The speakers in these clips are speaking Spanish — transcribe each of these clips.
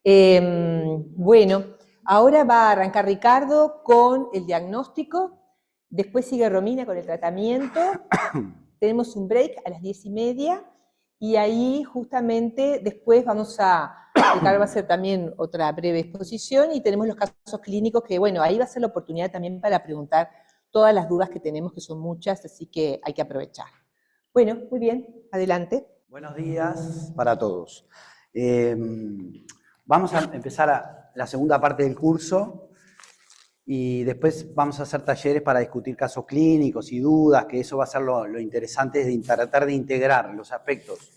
Bueno, ahora va a arrancar Ricardo con el diagnóstico, después sigue Romina con el tratamiento, tenemos un break a las 10:30 y ahí justamente después Ricardo va a hacer también otra breve exposición y tenemos los casos clínicos que, bueno, ahí va a ser la oportunidad también para preguntar todas las dudas que tenemos, que son muchas, así que hay que aprovechar. Bueno, muy bien, adelante. Buenos días para todos. Vamos a empezar la segunda parte del curso y después vamos a hacer talleres para discutir casos clínicos y dudas, que eso va a ser lo interesante, de tratar de integrar los aspectos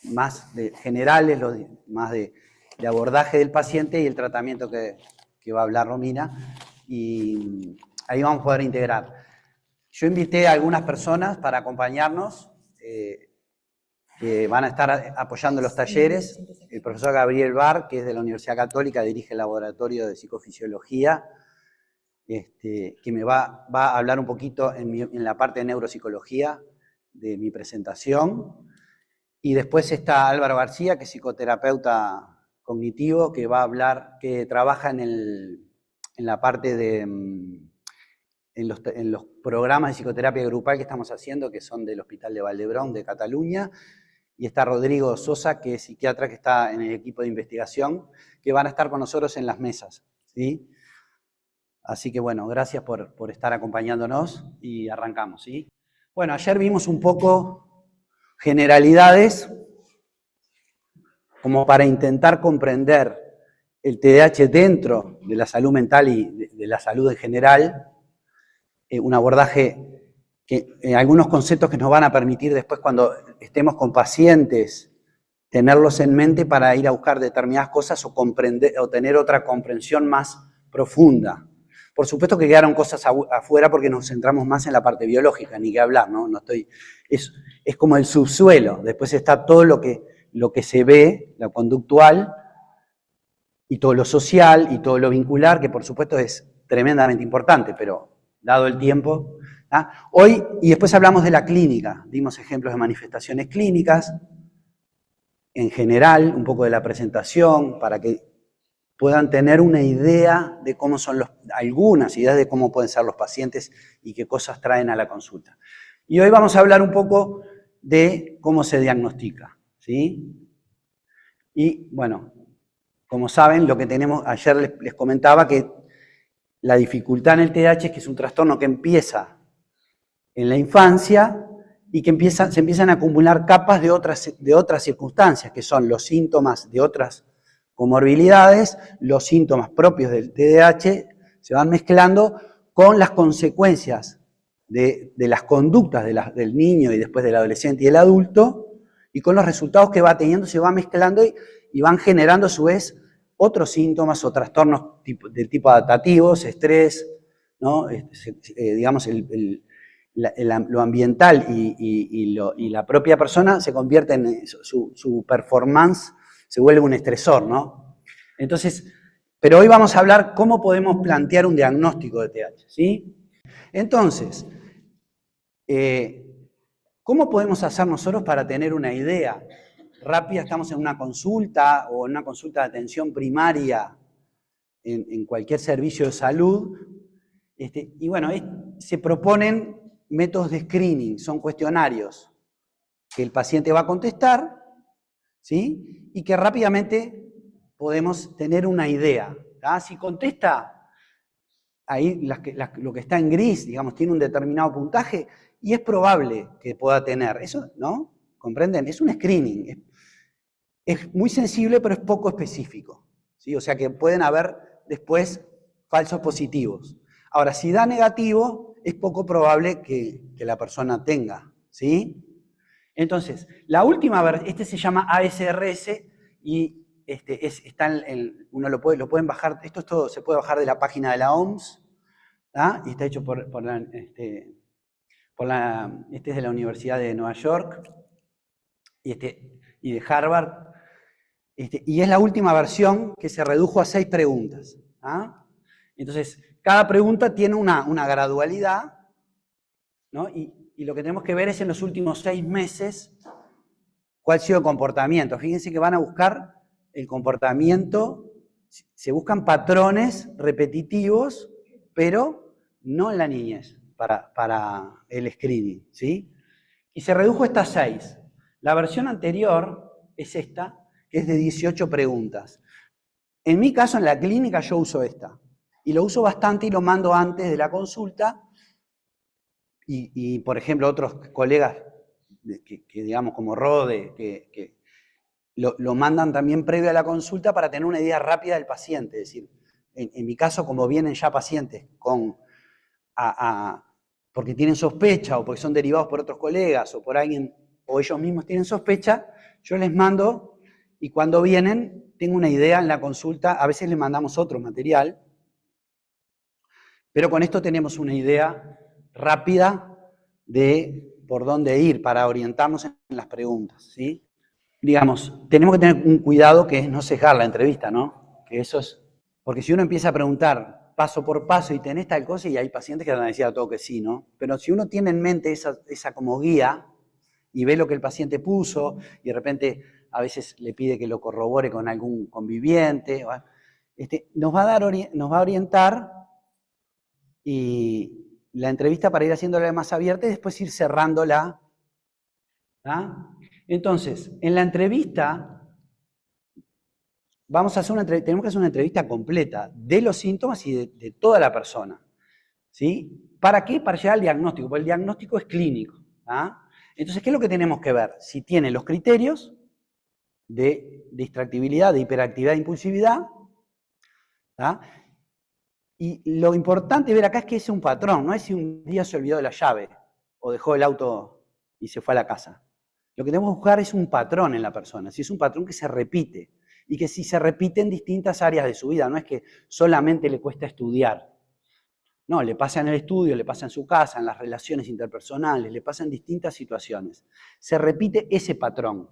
más generales, más de abordaje del paciente y el tratamiento que va a hablar Romina, y ahí vamos a poder integrar. Yo invité a algunas personas para acompañarnos, que van a estar apoyando los talleres. El profesor Gabriel Barr, que es de la Universidad Católica, dirige el laboratorio de psicofisiología, que me va a hablar un poquito en la parte de neuropsicología de mi presentación. Y después está Álvaro García, que es psicoterapeuta cognitivo, que va a hablar, que trabaja en la parte de, en los programas de psicoterapia grupal que estamos haciendo, que son del Hospital de Valdebrón de Cataluña. Y está Rodrigo Sosa, que es psiquiatra, que está en el equipo de investigación, que van a estar con nosotros en las mesas, ¿sí? Así que bueno, gracias por estar acompañándonos y arrancamos, ¿sí? Bueno, ayer vimos un poco generalidades como para intentar comprender el TDAH dentro de la salud mental y de la salud en general, un abordaje algunos conceptos que nos van a permitir después, cuando estemos con pacientes, tenerlos en mente para ir a buscar determinadas cosas o tener otra comprensión más profunda. Por supuesto que quedaron cosas afuera porque nos centramos más en la parte biológica, ni que hablar, ¿no? Es como el subsuelo, después está todo lo que se ve, lo conductual, y todo lo social, y todo lo vincular, que por supuesto es tremendamente importante, pero dado el tiempo... Hoy, y después hablamos de la clínica, dimos ejemplos de manifestaciones clínicas, en general, un poco de la presentación, para que puedan tener una idea de cómo son algunas ideas de cómo pueden ser los pacientes y qué cosas traen a la consulta. Y hoy vamos a hablar un poco de cómo se diagnostica, ¿sí? Y bueno, como saben, lo que tenemos, ayer les comentaba que la dificultad en el TDAH es que es un trastorno que empieza en la infancia y que se empiezan a acumular capas de otras circunstancias, que son los síntomas de otras comorbilidades, los síntomas propios del TDAH, se van mezclando con las consecuencias de las conductas del niño y después del adolescente y el adulto, y con los resultados que va teniendo se va mezclando y van generando a su vez otros síntomas o trastornos del tipo adaptativos, estrés, ¿no? Digamos, lo ambiental y la propia persona se convierte en su performance, se vuelve un estresor, ¿no? Entonces, pero hoy vamos a hablar cómo podemos plantear un diagnóstico de TDAH, ¿sí? Entonces, ¿cómo podemos hacer nosotros para tener una idea rápida? Estamos en una consulta o en una consulta de atención primaria en cualquier servicio de salud, y bueno, se proponen métodos de screening, son cuestionarios que el paciente va a contestar, ¿sí? Y que rápidamente podemos tener una idea. Si contesta, ahí lo que está en gris, digamos, tiene un determinado puntaje y es probable que pueda tener. Eso, ¿no? ¿Comprenden? Es un screening. Es muy sensible, pero es poco específico, ¿sí? O sea que pueden haber después falsos positivos. Ahora, si da negativo, es poco probable que la persona tenga, ¿sí? Entonces, la última, se llama ASRS y uno lo pueden bajar, esto es todo, se puede bajar de la página de la OMS, y está hecho este es de la Universidad de Nueva York y de Harvard, y es la última versión que se redujo a 6 preguntas. Entonces, cada pregunta tiene una gradualidad, ¿no? Y lo que tenemos que ver es en los últimos 6 meses cuál ha sido el comportamiento. Fíjense que van a buscar el comportamiento Se buscan patrones repetitivos, pero no en la niñez, para el screening, ¿sí? Y se redujo a estas 6. La versión anterior es esta, que es de 18 preguntas. En mi caso, en la clínica, yo uso esta. Y lo uso bastante y lo mando antes de la consulta. Y por ejemplo, otros colegas, que digamos como Rode, que lo mandan también previo a la consulta para tener una idea rápida del paciente. Es decir, en mi caso, como vienen ya pacientes porque tienen sospecha o porque son derivados por otros colegas o por alguien, o ellos mismos tienen sospecha, yo les mando y cuando vienen tengo una idea en la consulta, a veces les mandamos otro material, pero con esto tenemos una idea rápida de por dónde ir para orientarnos en las preguntas, ¿sí? Digamos, tenemos que tener un cuidado que es no sesgar la entrevista, ¿no? Que eso es, porque si uno empieza a preguntar paso por paso y tenés tal cosa, y hay pacientes que van a decir a todo que sí, ¿no? Pero si uno tiene en mente esa como guía y ve lo que el paciente puso y de repente a veces le pide que lo corrobore con algún conviviente, nos va a orientar y la entrevista para ir haciéndola más abierta y después ir cerrándola. ¿Ah? Entonces, en la entrevista tenemos que hacer una entrevista completa de los síntomas y de toda la persona. ¿Sí? ¿Para qué? Para llegar al diagnóstico, porque el diagnóstico es clínico. ¿Ah? Entonces, ¿qué es lo que tenemos que ver? Si tiene los criterios de distractibilidad, de hiperactividad e impulsividad. ¿Ah? Y lo importante ver acá es que es un patrón, no es si un día se olvidó de la llave o dejó el auto y se fue a la casa. Lo que tenemos que buscar es un patrón en la persona, si es un patrón que se repite y que si se repite en distintas áreas de su vida, no es que solamente le cuesta estudiar. No, le pasa en el estudio, le pasa en su casa, en las relaciones interpersonales, le pasa en distintas situaciones. Se repite ese patrón.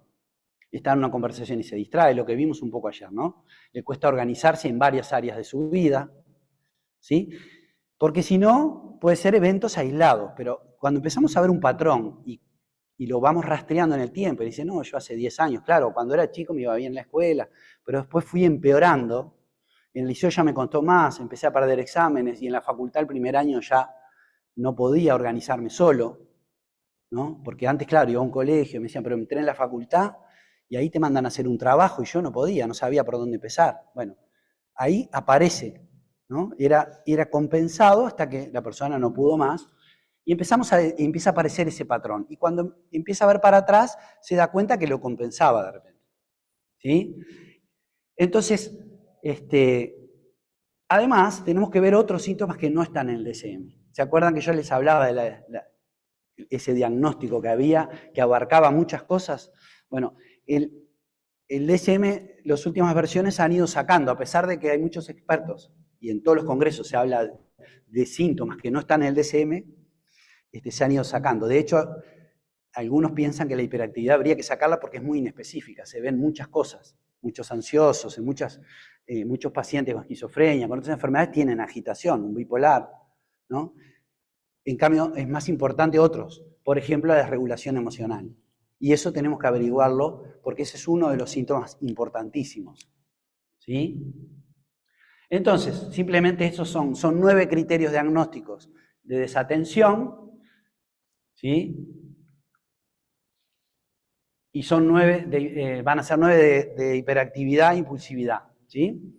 Está en una conversación y se distrae, lo que vimos un poco ayer, ¿no? Le cuesta organizarse en varias áreas de su vida, ¿sí? Porque si no, puede ser eventos aislados, pero cuando empezamos a ver un patrón y lo vamos rastreando en el tiempo, y dice, no, yo hace 10 años, claro, cuando era chico me iba bien en la escuela, pero después fui empeorando, en el liceo ya me costó más, empecé a perder exámenes y en la facultad el primer año ya no podía organizarme solo, ¿no? Porque antes, claro, iba a un colegio, me decían, pero entré en la facultad y ahí te mandan a hacer un trabajo y yo no podía, no sabía por dónde empezar. Bueno, ahí aparece, ¿no? Era compensado hasta que la persona no pudo más y empieza a aparecer ese patrón. Y cuando empieza a ver para atrás, se da cuenta que lo compensaba de repente, ¿sí? Entonces, además, tenemos que ver otros síntomas que no están en el DSM. ¿Se acuerdan que yo les hablaba de ese diagnóstico que había, que abarcaba muchas cosas? Bueno, el DSM, las últimas versiones han ido sacando, a pesar de que hay muchos expertos, y en todos los congresos se habla de síntomas que no están en el DSM, se han ido sacando. De hecho, algunos piensan que la hiperactividad habría que sacarla porque es muy inespecífica, se ven muchas cosas, muchos ansiosos, muchos pacientes con esquizofrenia, con otras enfermedades tienen agitación, un bipolar, ¿no? En cambio, es más importante otros, por ejemplo, la desregulación emocional. Y eso tenemos que averiguarlo porque ese es uno de los síntomas importantísimos, ¿sí? Entonces, simplemente estos son 9 criterios diagnósticos de desatención, ¿sí? Y son 9 van a ser 9 de hiperactividad e impulsividad, ¿sí?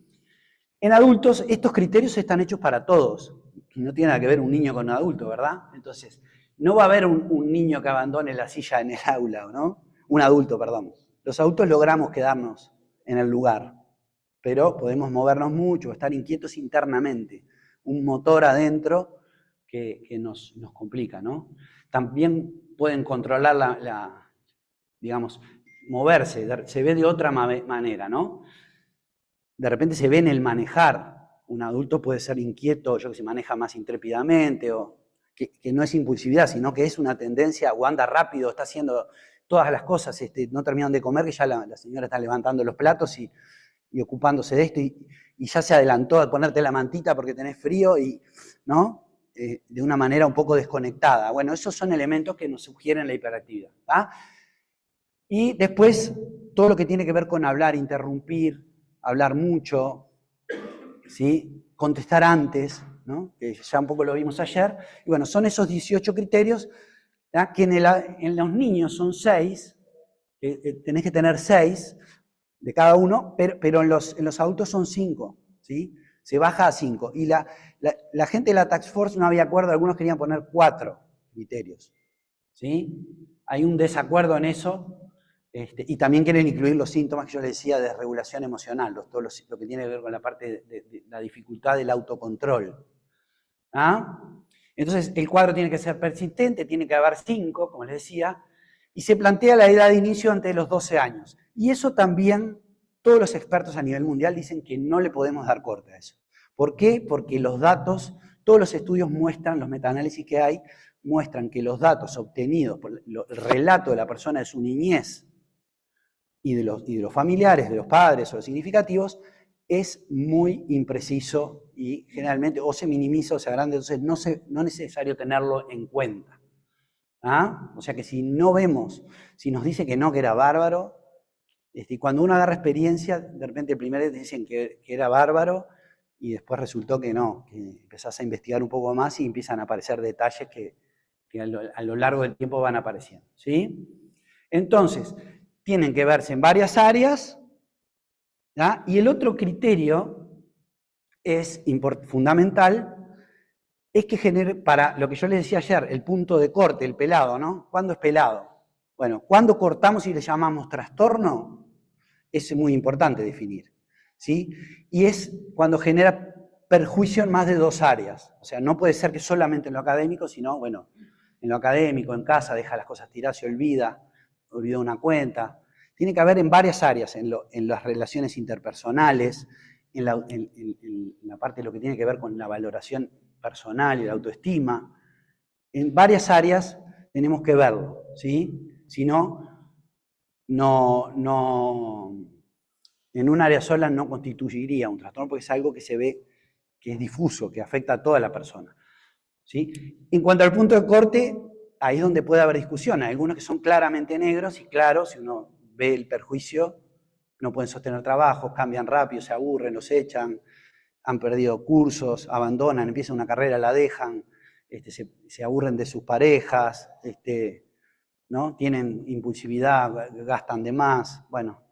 En adultos, estos criterios están hechos para todos. No tiene nada que ver un niño con un adulto, ¿verdad? Entonces, no va a haber un niño que abandone la silla en el aula, ¿no? Un adulto, perdón. Los adultos logramos quedarnos en el lugar, pero podemos movernos mucho, estar inquietos internamente. Un motor adentro que nos complica, ¿no? También pueden controlar digamos, moverse, se ve de otra manera, ¿no? De repente se ve en el manejar. Un adulto puede ser inquieto, yo que se maneja más intrépidamente, o que no es impulsividad, sino que es una tendencia, o anda rápido, está haciendo todas las cosas, no terminan de comer, que ya la señora está levantando los platos y ocupándose de esto, y ya se adelantó a ponerte la mantita porque tenés frío, ¿no? De una manera un poco desconectada. Bueno, esos son elementos que nos sugieren la hiperactividad, ¿tá? Y después, todo lo que tiene que ver con hablar, interrumpir, hablar mucho, ¿sí? Contestar antes, ¿no? Que ya un poco lo vimos ayer. Y bueno, son esos 18 criterios, ¿ya? Que en los niños son 6, tenés que tener 6 de cada uno, pero en los adultos son 5, ¿sí? Se baja a 5. Y la gente de la Task Force no había acuerdo, algunos querían poner 4 criterios, ¿sí? Hay un desacuerdo en eso, y también quieren incluir los síntomas que yo les decía de desregulación emocional, lo que tiene que ver con la parte de la dificultad del autocontrol. ¿Ah? Entonces, el cuadro tiene que ser persistente, tiene que haber 5, como les decía, y se plantea la edad de inicio antes de los 12 años. Y eso también, todos los expertos a nivel mundial dicen que no le podemos dar corte a eso. ¿Por qué? Porque los datos, todos los estudios muestran, los metaanálisis que hay, muestran que los datos obtenidos por el relato de la persona de su niñez y de los familiares, de los padres o los significativos, es muy impreciso y generalmente o se minimiza o se agranda, entonces no es necesario tenerlo en cuenta. ¿Ah? O sea que si no vemos, si nos dice que no, que era bárbaro, y cuando uno agarra experiencia, de repente primero te dicen que era bárbaro y después resultó que no, que empezás a investigar un poco más y empiezan a aparecer detalles que a lo largo del tiempo van apareciendo, ¿sí? Entonces, tienen que verse en varias áreas, ¿ya? Y el otro criterio es fundamental, es que genere, para lo que yo les decía ayer, el punto de corte, el pelado, ¿no? ¿Cuándo es pelado? Bueno, ¿cuándo cortamos y le llamamos trastorno? Es muy importante definir, ¿sí? Y es cuando genera perjuicio en más de 2 áreas. O sea, no puede ser que solamente en lo académico, sino, bueno, en lo académico, en casa, deja las cosas tiradas, se olvidó una cuenta. Tiene que haber en varias áreas, en las relaciones interpersonales, en la parte de lo que tiene que ver con la valoración personal y la autoestima. En varias áreas tenemos que verlo, ¿sí? Si no, en un área sola no constituiría un trastorno porque es algo que se ve que es difuso, que afecta a toda la persona, ¿sí? En cuanto al punto de corte, ahí es donde puede haber discusión. Hay algunos que son claramente negros y claro, si uno ve el perjuicio, no pueden sostener trabajos, cambian rápido, se aburren, los echan, han perdido cursos, abandonan, empiezan una carrera, la dejan, se aburren de sus parejas, ¿no? Tienen impulsividad, gastan de más. Bueno,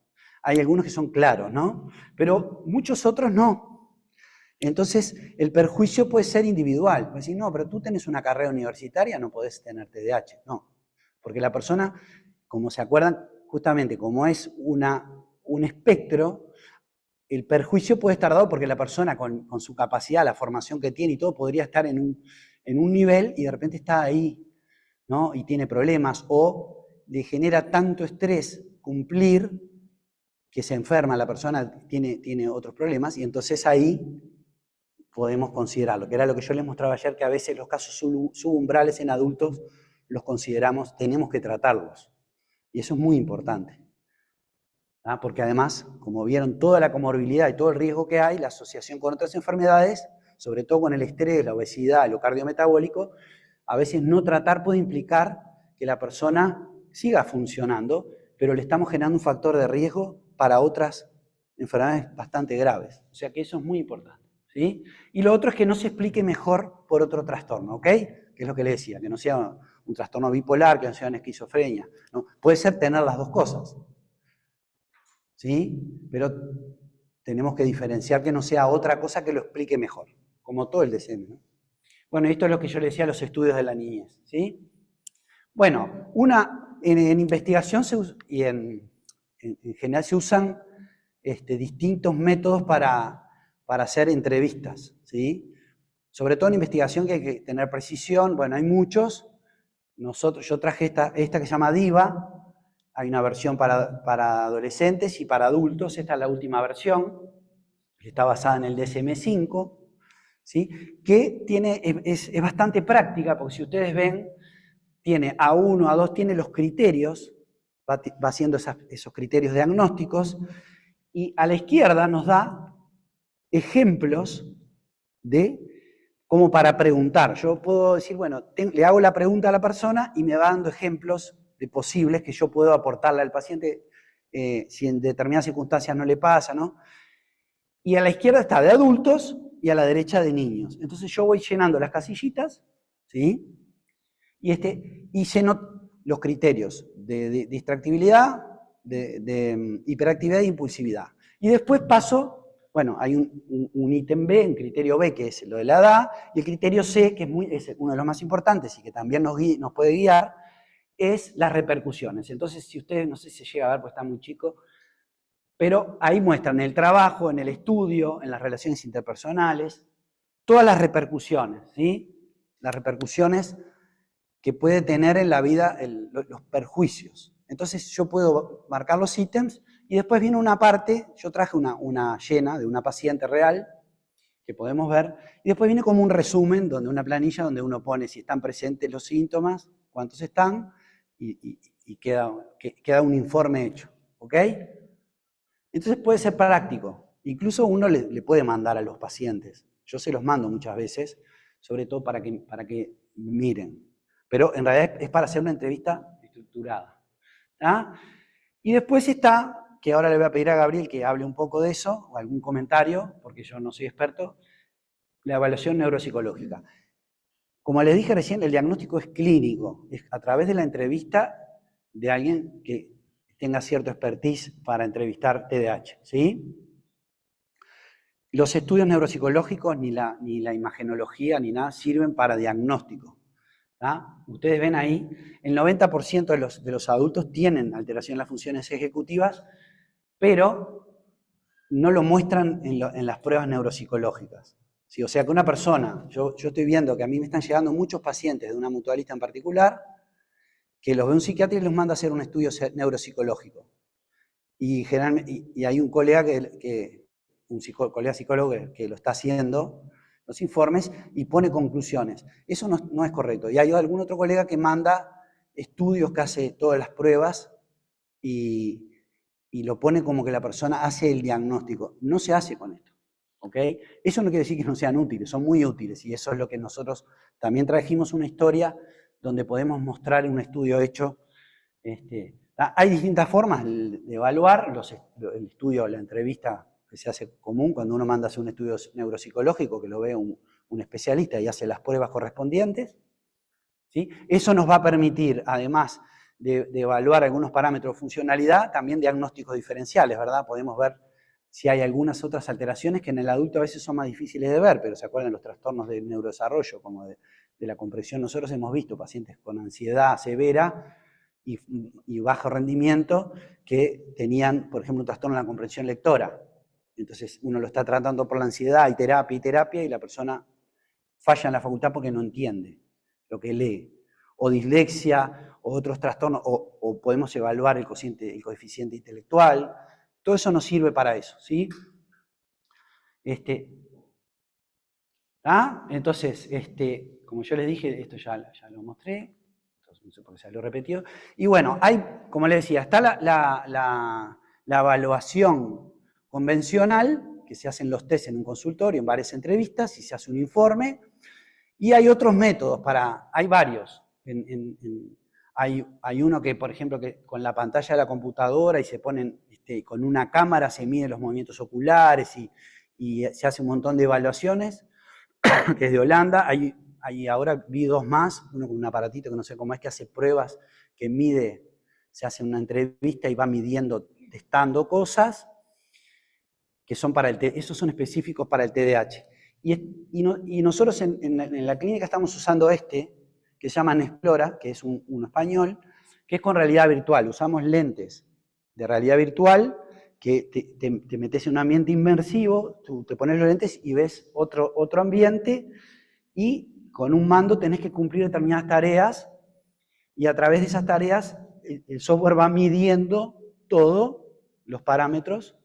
hay algunos que son claros, ¿no? Pero muchos otros no. Entonces, el perjuicio puede ser individual. Puede decir, no, pero tú tenés una carrera universitaria, no podés tener TDAH. No, porque la persona, como se acuerdan, justamente como es un espectro, el perjuicio puede estar dado porque la persona con su capacidad, la formación que tiene y todo, podría estar en un nivel y de repente está ahí, ¿no? Y tiene problemas o le genera tanto estrés cumplir que se enferma, la persona tiene otros problemas y entonces ahí podemos considerarlo, que era lo que yo les mostraba ayer, que a veces los casos subumbrales en adultos los consideramos, tenemos que tratarlos. Y eso es muy importante. ¿Ah? Porque además, como vieron, toda la comorbilidad y todo el riesgo que hay, la asociación con otras enfermedades, sobre todo con el estrés, la obesidad, lo cardiometabólico, a veces no tratar puede implicar que la persona siga funcionando, pero le estamos generando un factor de riesgo para otras enfermedades bastante graves. O sea que eso es muy importante, ¿sí? Y lo otro es que no se explique mejor por otro trastorno, ¿ok? Que es lo que le decía, que no sea un trastorno bipolar, que no sea una esquizofrenia, ¿no? Puede ser tener las dos cosas, ¿sí? Pero tenemos que diferenciar que no sea otra cosa que lo explique mejor, como todo el DSM, ¿no? Bueno, esto es lo que yo le decía a los estudios de la niñez, ¿sí? Bueno, en investigación y en general se usan distintos métodos para hacer entrevistas, ¿sí? Sobre todo en investigación que hay que tener precisión, bueno, hay muchos. Yo traje esta que se llama DIVA. Hay una versión para adolescentes y para adultos, esta es la última versión, que está basada en el DSM-5, ¿sí? Que es bastante práctica, porque si ustedes ven, tiene A1, A2, tiene los criterios, va haciendo esos criterios diagnósticos, y a la izquierda nos da ejemplos como para preguntar. Yo puedo decir, bueno, le hago la pregunta a la persona y me va dando ejemplos de posibles que yo puedo aportarle al paciente si en determinadas circunstancias no le pasa, ¿no? Y a la izquierda está de adultos y a la derecha de niños. Entonces yo voy llenando las casillitas, ¿sí? Y lleno los criterios de distractibilidad, de hiperactividad e impulsividad. Y después paso, bueno, hay un ítem B, un criterio B, que es lo de la edad, y el criterio C, que es uno de los más importantes y que también nos puede guiar, es las repercusiones. Entonces, si ustedes, no sé si se llega a ver, pues está muy chico, pero ahí muestran en el trabajo, en el estudio, en las relaciones interpersonales, todas las repercusiones, ¿sí? Las repercusiones que puede tener en la vida los perjuicios. Entonces yo puedo marcar los ítems y después viene una parte, yo traje una llena de una paciente real, que podemos ver, y después viene como un resumen, donde una planilla donde uno pone si están presentes los síntomas, cuántos están, y queda un informe hecho, ¿ok? Entonces puede ser práctico, incluso uno le puede mandar a los pacientes, yo se los mando muchas veces, sobre todo para que miren, pero en realidad es para hacer una entrevista estructurada. ¿Ah? Y después está, que ahora le voy a pedir a Gabriel que hable un poco de eso, o algún comentario, porque yo no soy experto, la evaluación neuropsicológica. Como les dije recién, el diagnóstico es clínico, es a través de la entrevista de alguien que tenga cierto expertise para entrevistar TDAH, ¿sí? Los estudios neuropsicológicos, ni la imagenología, ni nada, sirven para diagnóstico. ¿Ah? Ustedes ven ahí, el 90% de los adultos tienen alteración en las funciones ejecutivas, pero no lo muestran en las pruebas neuropsicológicas. ¿Sí? O sea que una persona, yo estoy viendo que a mí me están llegando muchos pacientes de una mutualista en particular, que los ve un psiquiatra y los manda a hacer un estudio neuropsicológico. Y hay un colega colega psicólogo que lo está haciendo, los informes, y pone conclusiones. Eso no es correcto. Y hay algún otro colega que manda estudios que hace todas las pruebas y lo pone como que la persona hace el diagnóstico. No se hace con esto, ¿ok? Eso no quiere decir que no sean útiles, son muy útiles, y eso es lo que nosotros también trajimos una historia donde podemos mostrar un estudio hecho. Hay distintas formas de evaluar el estudio, la entrevista que se hace común cuando uno manda a hacer un estudio neuropsicológico, que lo ve un especialista y hace las pruebas correspondientes, ¿sí? Eso nos va a permitir, además de evaluar algunos parámetros de funcionalidad, también diagnósticos diferenciales, ¿verdad? Podemos ver si hay algunas otras alteraciones que en el adulto a veces son más difíciles de ver, pero se acuerdan los trastornos del neurodesarrollo, como de la comprensión. Nosotros hemos visto pacientes con ansiedad severa y bajo rendimiento que tenían, por ejemplo, un trastorno en la comprensión lectora. Entonces uno lo está tratando por la ansiedad, y terapia, y la persona falla en la facultad porque no entiende lo que lee. O dislexia, o otros trastornos, o podemos evaluar el coeficiente intelectual. Todo eso nos sirve para eso, ¿sí? Entonces, como yo les dije, esto ya lo mostré, entonces no sé por qué se lo he repetido. Y bueno, como les decía, está la evaluación convencional, que se hacen los test en un consultorio, en varias entrevistas, y se hace un informe. Y hay otros métodos hay varios. Hay uno que, por ejemplo, que con la pantalla de la computadora y se ponen, con una cámara se miden los movimientos oculares y se hace un montón de evaluaciones, que es de Holanda. Ahora vi dos más, uno con un aparatito que no sé cómo es, que hace pruebas, que se hace una entrevista y va midiendo, testando cosas, que son esos son específicos para el TDAH. Y nosotros en la clínica estamos usando que se llama Explora, que es un español, que es con realidad virtual. Usamos lentes de realidad virtual, que te metes en un ambiente inmersivo, tú te pones los lentes y ves otro ambiente, y con un mando tenés que cumplir determinadas tareas, y a través de esas tareas el software va midiendo todos los parámetros,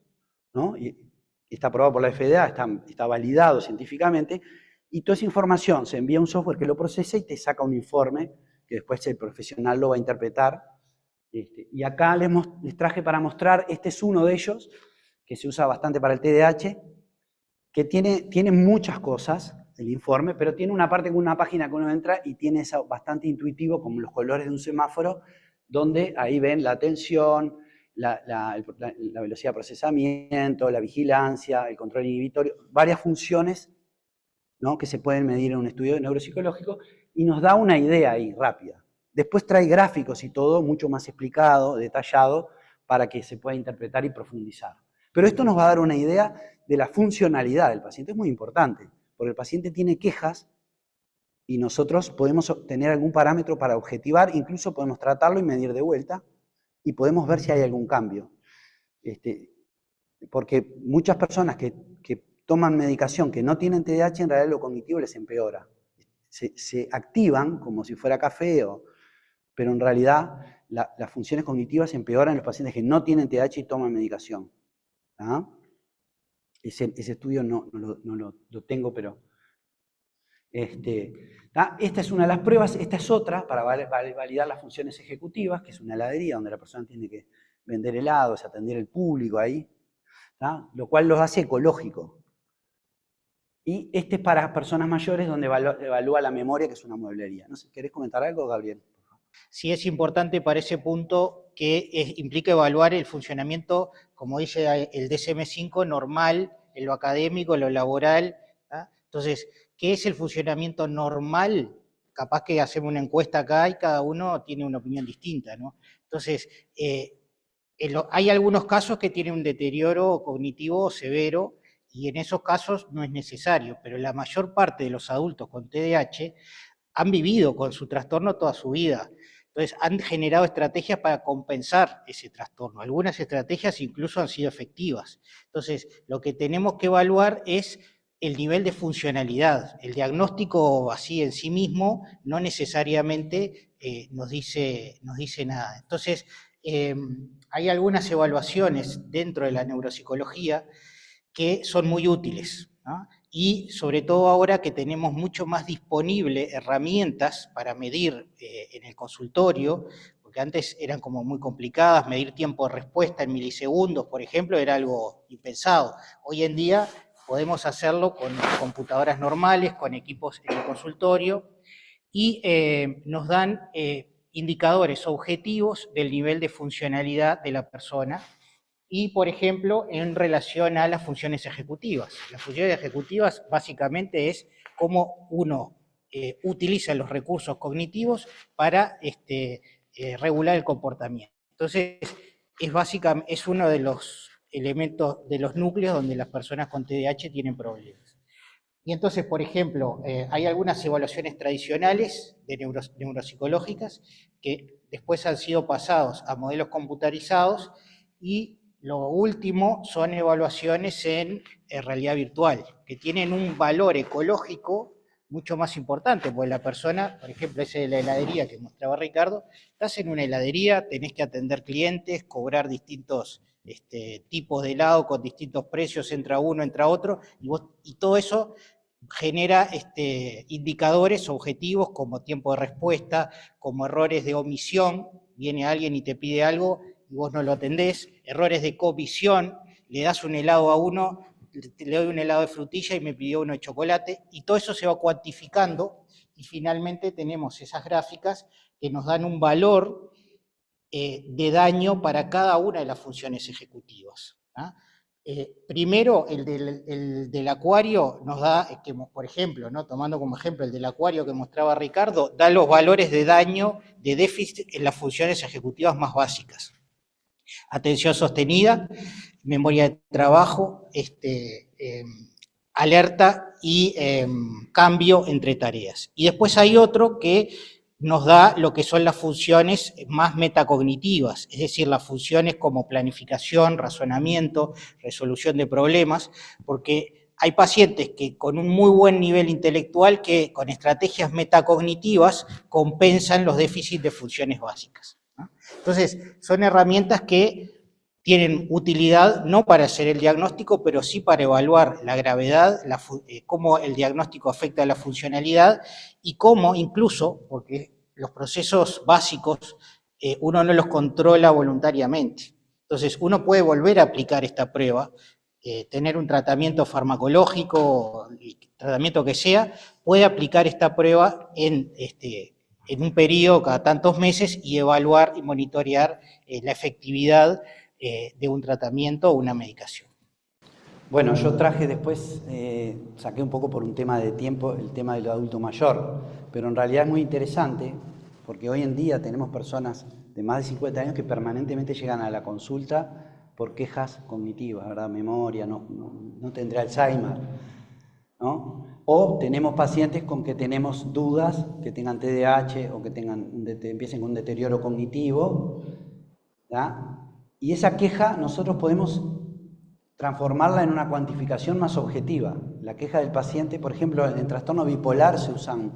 ¿no? Y está aprobado por la FDA, está validado científicamente, y toda esa información se envía a un software que lo procesa y te saca un informe que después el profesional lo va a interpretar. Y acá les traje para mostrar, este es uno de ellos, que se usa bastante para el TDAH, que tiene muchas cosas, el informe, pero tiene una parte con una página que uno entra y tiene eso bastante intuitivo, como los colores de un semáforo, donde ahí ven la tensión, la velocidad de procesamiento, la vigilancia, el control inhibitorio, varias funciones, ¿no?, que se pueden medir en un estudio neuropsicológico, y nos da una idea ahí rápida. Después trae gráficos y todo mucho más explicado, detallado, para que se pueda interpretar y profundizar. Pero esto nos va a dar una idea de la funcionalidad del paciente. Es muy importante, porque el paciente tiene quejas y nosotros podemos tener algún parámetro para objetivar, incluso podemos tratarlo y medir de vuelta, y podemos ver si hay algún cambio. Porque muchas personas que toman medicación que no tienen TDAH, en realidad lo cognitivo les empeora. Se activan como si fuera café, pero en realidad las funciones cognitivas empeoran en los pacientes que no tienen TDAH y toman medicación. ¿Ah? Ese estudio no lo tengo, pero... Esta es una de las pruebas, esta es otra para validar las funciones ejecutivas, que es una heladería donde la persona tiene que vender helados, atender al público ahí, ¿tá?, lo cual los hace ecológico. Y este es para personas mayores, donde evalúa la memoria, que es una mueblería. No sé, ¿querés comentar algo, Gabriel? Sí, es importante para ese punto que implica evaluar el funcionamiento, como dice el DSM-5, normal, en lo académico, en lo laboral. ¿Tá? Entonces, ¿qué es el funcionamiento normal? Capaz que hacemos una encuesta acá y cada uno tiene una opinión distinta, ¿no? Entonces, hay algunos casos que tienen un deterioro cognitivo severo, y en esos casos no es necesario, pero la mayor parte de los adultos con TDAH han vivido con su trastorno toda su vida. Entonces, han generado estrategias para compensar ese trastorno. Algunas estrategias incluso han sido efectivas. Entonces, lo que tenemos que evaluar es el nivel de funcionalidad. El diagnóstico así en sí mismo no necesariamente nos dice nada. Entonces, hay algunas evaluaciones dentro de la neuropsicología que son muy útiles, ¿no? Y sobre todo ahora que tenemos mucho más disponible herramientas para medir en el consultorio, porque antes eran como muy complicadas, medir tiempo de respuesta en milisegundos, por ejemplo, era algo impensado. Hoy en día podemos hacerlo con computadoras normales, con equipos en el consultorio, y nos dan indicadores objetivos del nivel de funcionalidad de la persona, y, por ejemplo, en relación a las funciones ejecutivas. Las funciones ejecutivas básicamente es cómo uno utiliza los recursos cognitivos para regular el comportamiento. Entonces, es uno de los elementos, de los núcleos donde las personas con TDAH tienen problemas. Y entonces, por ejemplo, hay algunas evaluaciones tradicionales de neuropsicológicas que después han sido pasados a modelos computarizados, y lo último son evaluaciones en realidad virtual, que tienen un valor ecológico mucho más importante, porque la persona, por ejemplo, ese de la heladería que mostraba Ricardo, estás en una heladería, tenés que atender clientes, cobrar distintos tipos de helado con distintos precios, entra uno, entra otro, y todo eso genera indicadores objetivos como tiempo de respuesta, como errores de omisión, viene alguien y te pide algo y vos no lo atendés, errores de comisión, le das un helado a uno, le doy un helado de frutilla y me pidió uno de chocolate, y todo eso se va cuantificando, y finalmente tenemos esas gráficas que nos dan un valor de daño para cada una de las funciones ejecutivas. Primero, el del acuario nos da, por ejemplo, ¿no?, tomando como ejemplo el del acuario que mostraba Ricardo, da los valores de daño, de déficit en las funciones ejecutivas más básicas. Atención sostenida, memoria de trabajo, alerta y cambio entre tareas. Y después hay otro que nos da lo que son las funciones más metacognitivas, es decir, las funciones como planificación, razonamiento, resolución de problemas, porque hay pacientes que con un muy buen nivel intelectual que con estrategias metacognitivas compensan los déficits de funciones básicas, ¿no? Entonces, son herramientas que tienen utilidad no para hacer el diagnóstico, pero sí para evaluar la gravedad, cómo el diagnóstico afecta a la funcionalidad y cómo incluso, porque los procesos básicos uno no los controla voluntariamente. Entonces, uno puede volver a aplicar esta prueba, tener un tratamiento farmacológico, el tratamiento que sea, puede aplicar esta prueba en un periodo cada tantos meses y evaluar y monitorear la efectividad de un tratamiento o una medicación. Bueno, yo traje después, saqué un poco por un tema de tiempo, el tema del adulto mayor, pero en realidad es muy interesante porque hoy en día tenemos personas de más de 50 años que permanentemente llegan a la consulta por quejas cognitivas, ¿verdad? Memoria, no tendré Alzheimer, ¿no? O tenemos pacientes con que tenemos dudas, que tengan TDAH o que empiecen con un deterioro cognitivo, ¿ya? Y esa queja nosotros podemos transformarla en una cuantificación más objetiva. La queja del paciente, por ejemplo, en trastorno bipolar se usan,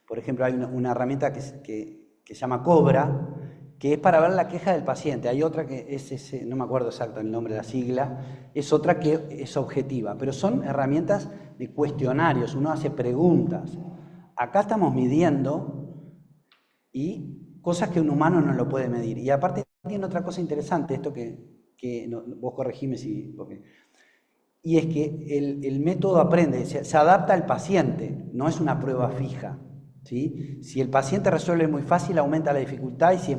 por ejemplo, hay una herramienta que se llama Cobra, que es para ver la queja del paciente. Hay otra que es, no me acuerdo exacto el nombre de la sigla, es otra que es objetiva, pero son herramientas de cuestionarios, uno hace preguntas. Acá estamos midiendo y cosas que un humano no lo puede medir. Y aparte tiene otra cosa interesante, esto que vos corregime y es que el método aprende, se adapta al paciente, no es una prueba fija, ¿sí? Si el paciente resuelve muy fácil, aumenta la dificultad y si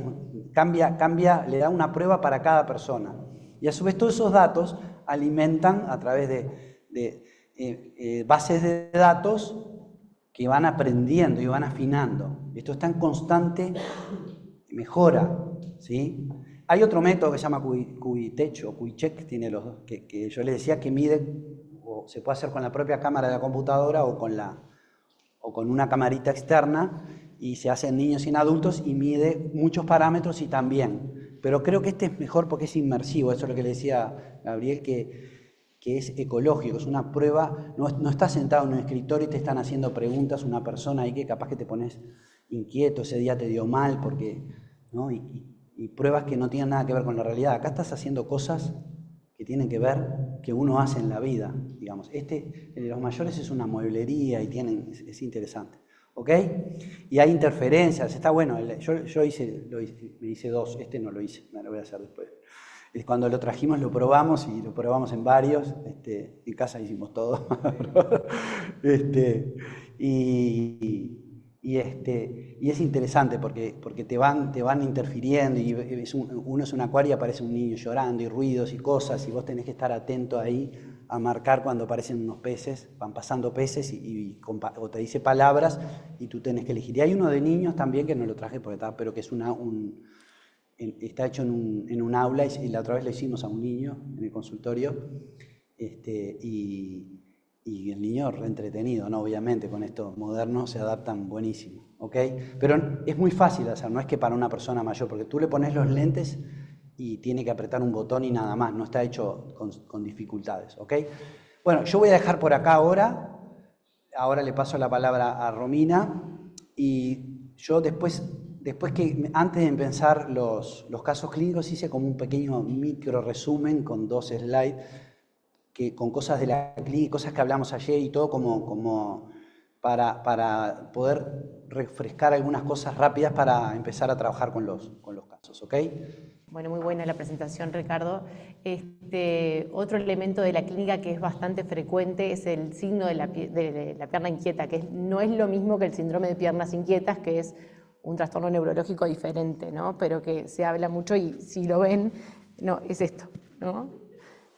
cambia, le da una prueba para cada persona. Y a su vez todos esos datos alimentan a través de bases de datos que van aprendiendo y van afinando. Esto está en constante mejora, ¿sí? Hay otro método que se llama Qubitech o Qubitech, tiene los dos, que yo les decía que mide, o se puede hacer con la propia cámara de la computadora o con una camarita externa, y se hace en niños y en adultos y mide muchos parámetros y también. Pero creo que este es mejor porque es inmersivo, eso es lo que le decía Gabriel, que es ecológico, es una prueba, no estás sentado en un escritorio y te están haciendo preguntas una persona ahí que capaz que te pones inquieto, ese día te dio mal, porque, ¿no? Y pruebas que no tienen nada que ver con la realidad. Acá estás haciendo cosas que tienen que ver, que uno hace en la vida, digamos. El de los mayores es una mueblería y es interesante, ¿ok? Y hay interferencias, está bueno. Yo me hice dos, este no lo hice, me lo voy a hacer después. Cuando lo trajimos lo probamos y lo probamos en varios, en casa hicimos todo. Y es interesante porque te van interfiriendo y uno es un acuario y aparece un niño llorando y ruidos y cosas y vos tenés que estar atento ahí a marcar cuando aparecen unos peces, van pasando peces o te dice palabras y tú tenés que elegir. Y hay uno de niños también que no lo traje porque pero que es está hecho en un aula y la otra vez lo hicimos a un niño en el consultorio y el niño re entretenido, ¿no? Obviamente con estos modernos se adaptan buenísimo, ¿ok? Pero es muy fácil hacer, no es que para una persona mayor, porque tú le pones los lentes y tiene que apretar un botón y nada más, no está hecho con dificultades, ¿ok? Bueno, yo voy a dejar por acá ahora le paso la palabra a Romina y yo después que antes de empezar los casos clínicos hice como un pequeño micro resumen con 2 slides con cosas de la clínica, cosas que hablamos ayer y todo como para poder refrescar algunas cosas rápidas para empezar a trabajar con los casos, ¿ok? Bueno, muy buena la presentación, Ricardo. Otro elemento de la clínica que es bastante frecuente es el signo de la pierna inquieta, que no es lo mismo que el síndrome de piernas inquietas, que es un trastorno neurológico diferente, ¿no? Pero que se habla mucho y si lo ven, no, es esto, ¿no?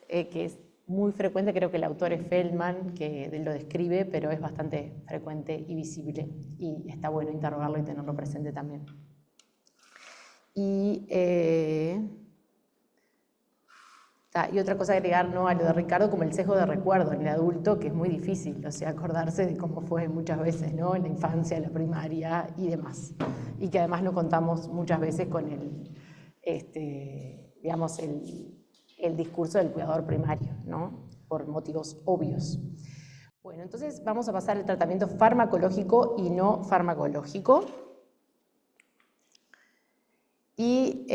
Que es muy frecuente, creo que el autor es Feldman, que lo describe, pero es bastante frecuente y visible, y está bueno interrogarlo y tenerlo presente también. Y otra cosa a agregar, ¿no?, a lo de Ricardo, como el sesgo de recuerdo en el adulto, que es muy difícil, o sea, acordarse de cómo fue muchas veces, ¿no?, en la infancia, en la primaria y demás. Y que además no contamos muchas veces con digamos, el discurso del cuidador primario, ¿no?, por motivos obvios. Bueno, entonces vamos a pasar al tratamiento farmacológico y no farmacológico. Y,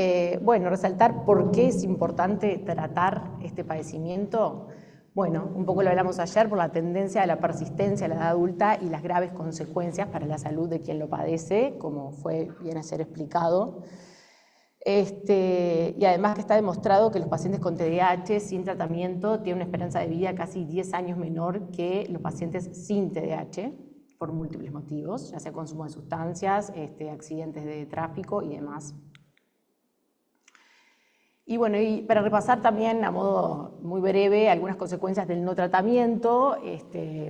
bueno, resaltar por qué es importante tratar este padecimiento. Bueno, un poco lo hablamos ayer por la tendencia a la persistencia a la edad adulta y las graves consecuencias para la salud de quien lo padece, como fue bien ayer explicado. Y además que está demostrado que los pacientes con TDAH sin tratamiento tienen una esperanza de vida casi 10 años menor que los pacientes sin TDAH, por múltiples motivos, ya sea consumo de sustancias, accidentes de tráfico y demás. Y bueno, y para repasar también a modo muy breve algunas consecuencias del no tratamiento,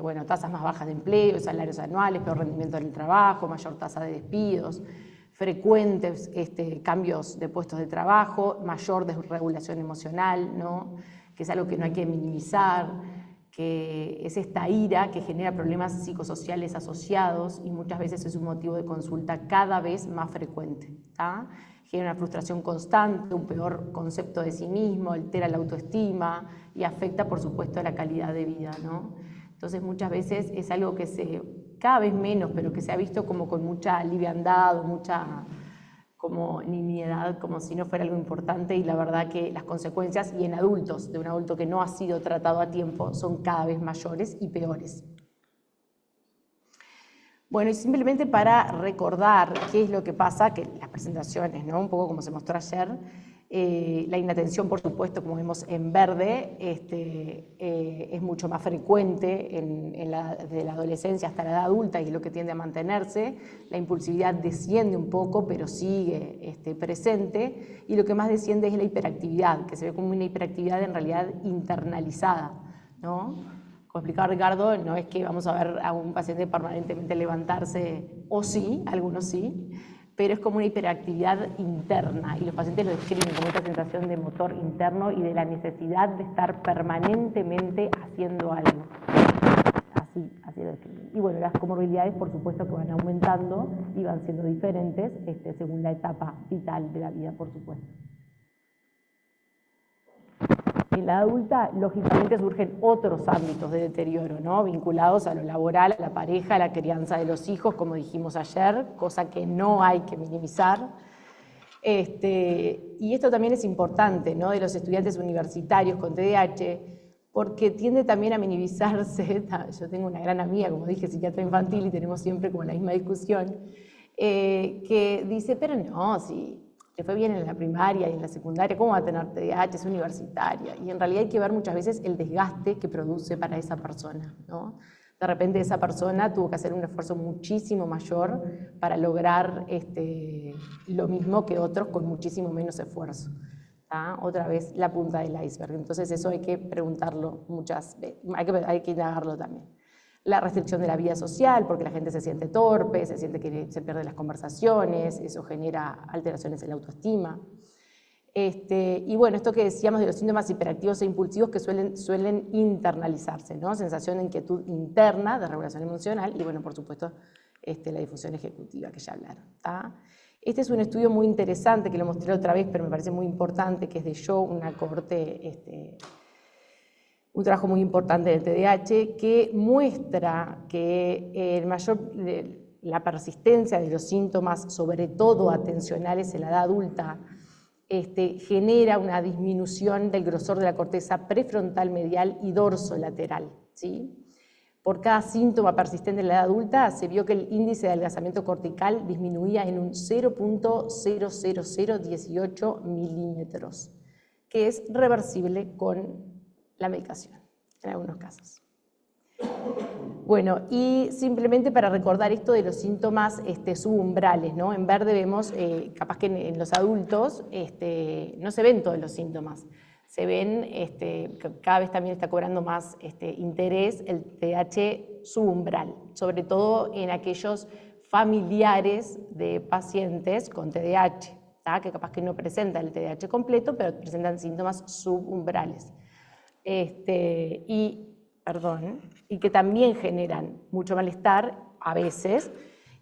bueno, tasas más bajas de empleo, salarios anuales, peor rendimiento del trabajo, mayor tasa de despidos, frecuentes cambios de puestos de trabajo, mayor desregulación emocional, ¿no? Que es algo que no hay que minimizar, que es esta ira que genera problemas psicosociales asociados y muchas veces es un motivo de consulta cada vez más frecuente, ¿tá? Genera una frustración constante, un peor concepto de sí mismo, altera la autoestima y afecta, por supuesto, la calidad de vida, ¿no? Entonces, muchas veces es algo que cada vez menos, pero que se ha visto como con mucha liviandad o mucha como nimiedad, como si no fuera algo importante, y la verdad que las consecuencias, y en adultos, de un adulto que no ha sido tratado a tiempo, son cada vez mayores y peores. Bueno, y simplemente para recordar qué es lo que pasa, que las presentaciones, ¿no? Un poco como se mostró ayer, la inatención, por supuesto, como vemos en verde, es mucho más frecuente desde la adolescencia hasta la edad adulta y es lo que tiende a mantenerse. La impulsividad desciende un poco, pero sigue presente, y lo que más desciende es la hiperactividad, que se ve como una hiperactividad en realidad internalizada, ¿no? Como explicaba Ricardo, no es que vamos a ver a un paciente permanentemente levantarse, o sí, algunos sí, pero es como una hiperactividad interna, y los pacientes lo describen como esta sensación de motor interno y de la necesidad de estar permanentemente haciendo algo. Así lo describen. Y bueno, las comorbilidades, por supuesto, que van aumentando y van siendo diferentes según la etapa vital de la vida, por supuesto. En la adulta, lógicamente, surgen otros ámbitos de deterioro, ¿no? Vinculados a lo laboral, a la pareja, a la crianza de los hijos, como dijimos ayer, cosa que no hay que minimizar. Y esto también es importante, ¿no? De los estudiantes universitarios con TDAH, porque tiende también a minimizarse. Yo tengo una gran amiga, como dije, psiquiatra infantil, y tenemos siempre como la misma discusión, que dice, pero no, si le fue bien en la primaria y en la secundaria, ¿cómo va a tener TDAH? Es universitaria. Y en realidad hay que ver muchas veces el desgaste que produce para esa persona, ¿no? De repente esa persona tuvo que hacer un esfuerzo muchísimo mayor para lograr lo mismo que otros con muchísimo menos esfuerzo. ¿Tá? Otra vez la punta del iceberg. Entonces eso hay que preguntarlo muchas veces, hay que indagarlo también. La restricción de la vida social, porque la gente se siente torpe, se siente que se pierden las conversaciones, eso genera alteraciones en la autoestima. Y bueno, esto que decíamos de los síntomas hiperactivos e impulsivos que suelen internalizarse, ¿no? Sensación de inquietud interna, de regulación emocional, y bueno, por supuesto, la difusión ejecutiva que ya hablaron. ¿Tá? Este es un estudio muy interesante que lo mostré otra vez, pero me parece muy importante, que es de Shaw, una cohorte, un trabajo muy importante del TDAH, que muestra que la persistencia de los síntomas, sobre todo atencionales en la edad adulta, genera una disminución del grosor de la corteza prefrontal medial y dorsolateral, ¿sí? Por cada síntoma persistente en la edad adulta se vio que el índice de adelgazamiento cortical disminuía en un 0.00018 milímetros, que es reversible con la medicación, en algunos casos. Bueno, y simplemente para recordar esto de los síntomas subumbrales, ¿no? En verde vemos, capaz que en los adultos no se ven todos los síntomas. Se ven, cada vez también está cobrando más interés el TDAH subumbral, sobre todo en aquellos familiares de pacientes con TDAH, ¿tá? Que capaz que no presentan el TDAH completo, pero presentan síntomas subumbrales. Y que también generan mucho malestar a veces,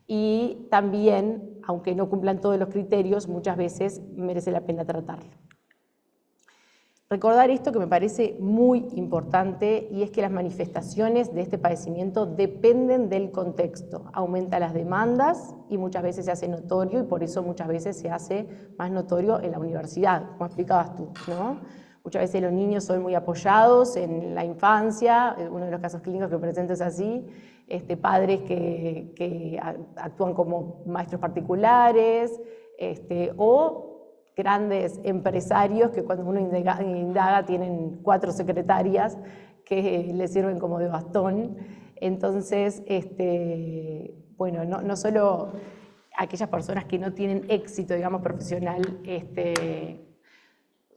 y también, aunque no cumplan todos los criterios, muchas veces merece la pena tratarlo. Recordar esto que me parece muy importante, y es que las manifestaciones de este padecimiento dependen del contexto. Aumenta las demandas y muchas veces se hace notorio, y por eso muchas veces se hace más notorio en la universidad, como explicabas tú, ¿no? Muchas veces los niños son muy apoyados en la infancia, uno de los casos clínicos que presento es así, padres que actúan como maestros particulares, o grandes empresarios que cuando uno indaga tienen 4 secretarias que les sirven como de bastón. Entonces, bueno, no solo aquellas personas que no tienen éxito, digamos, profesional,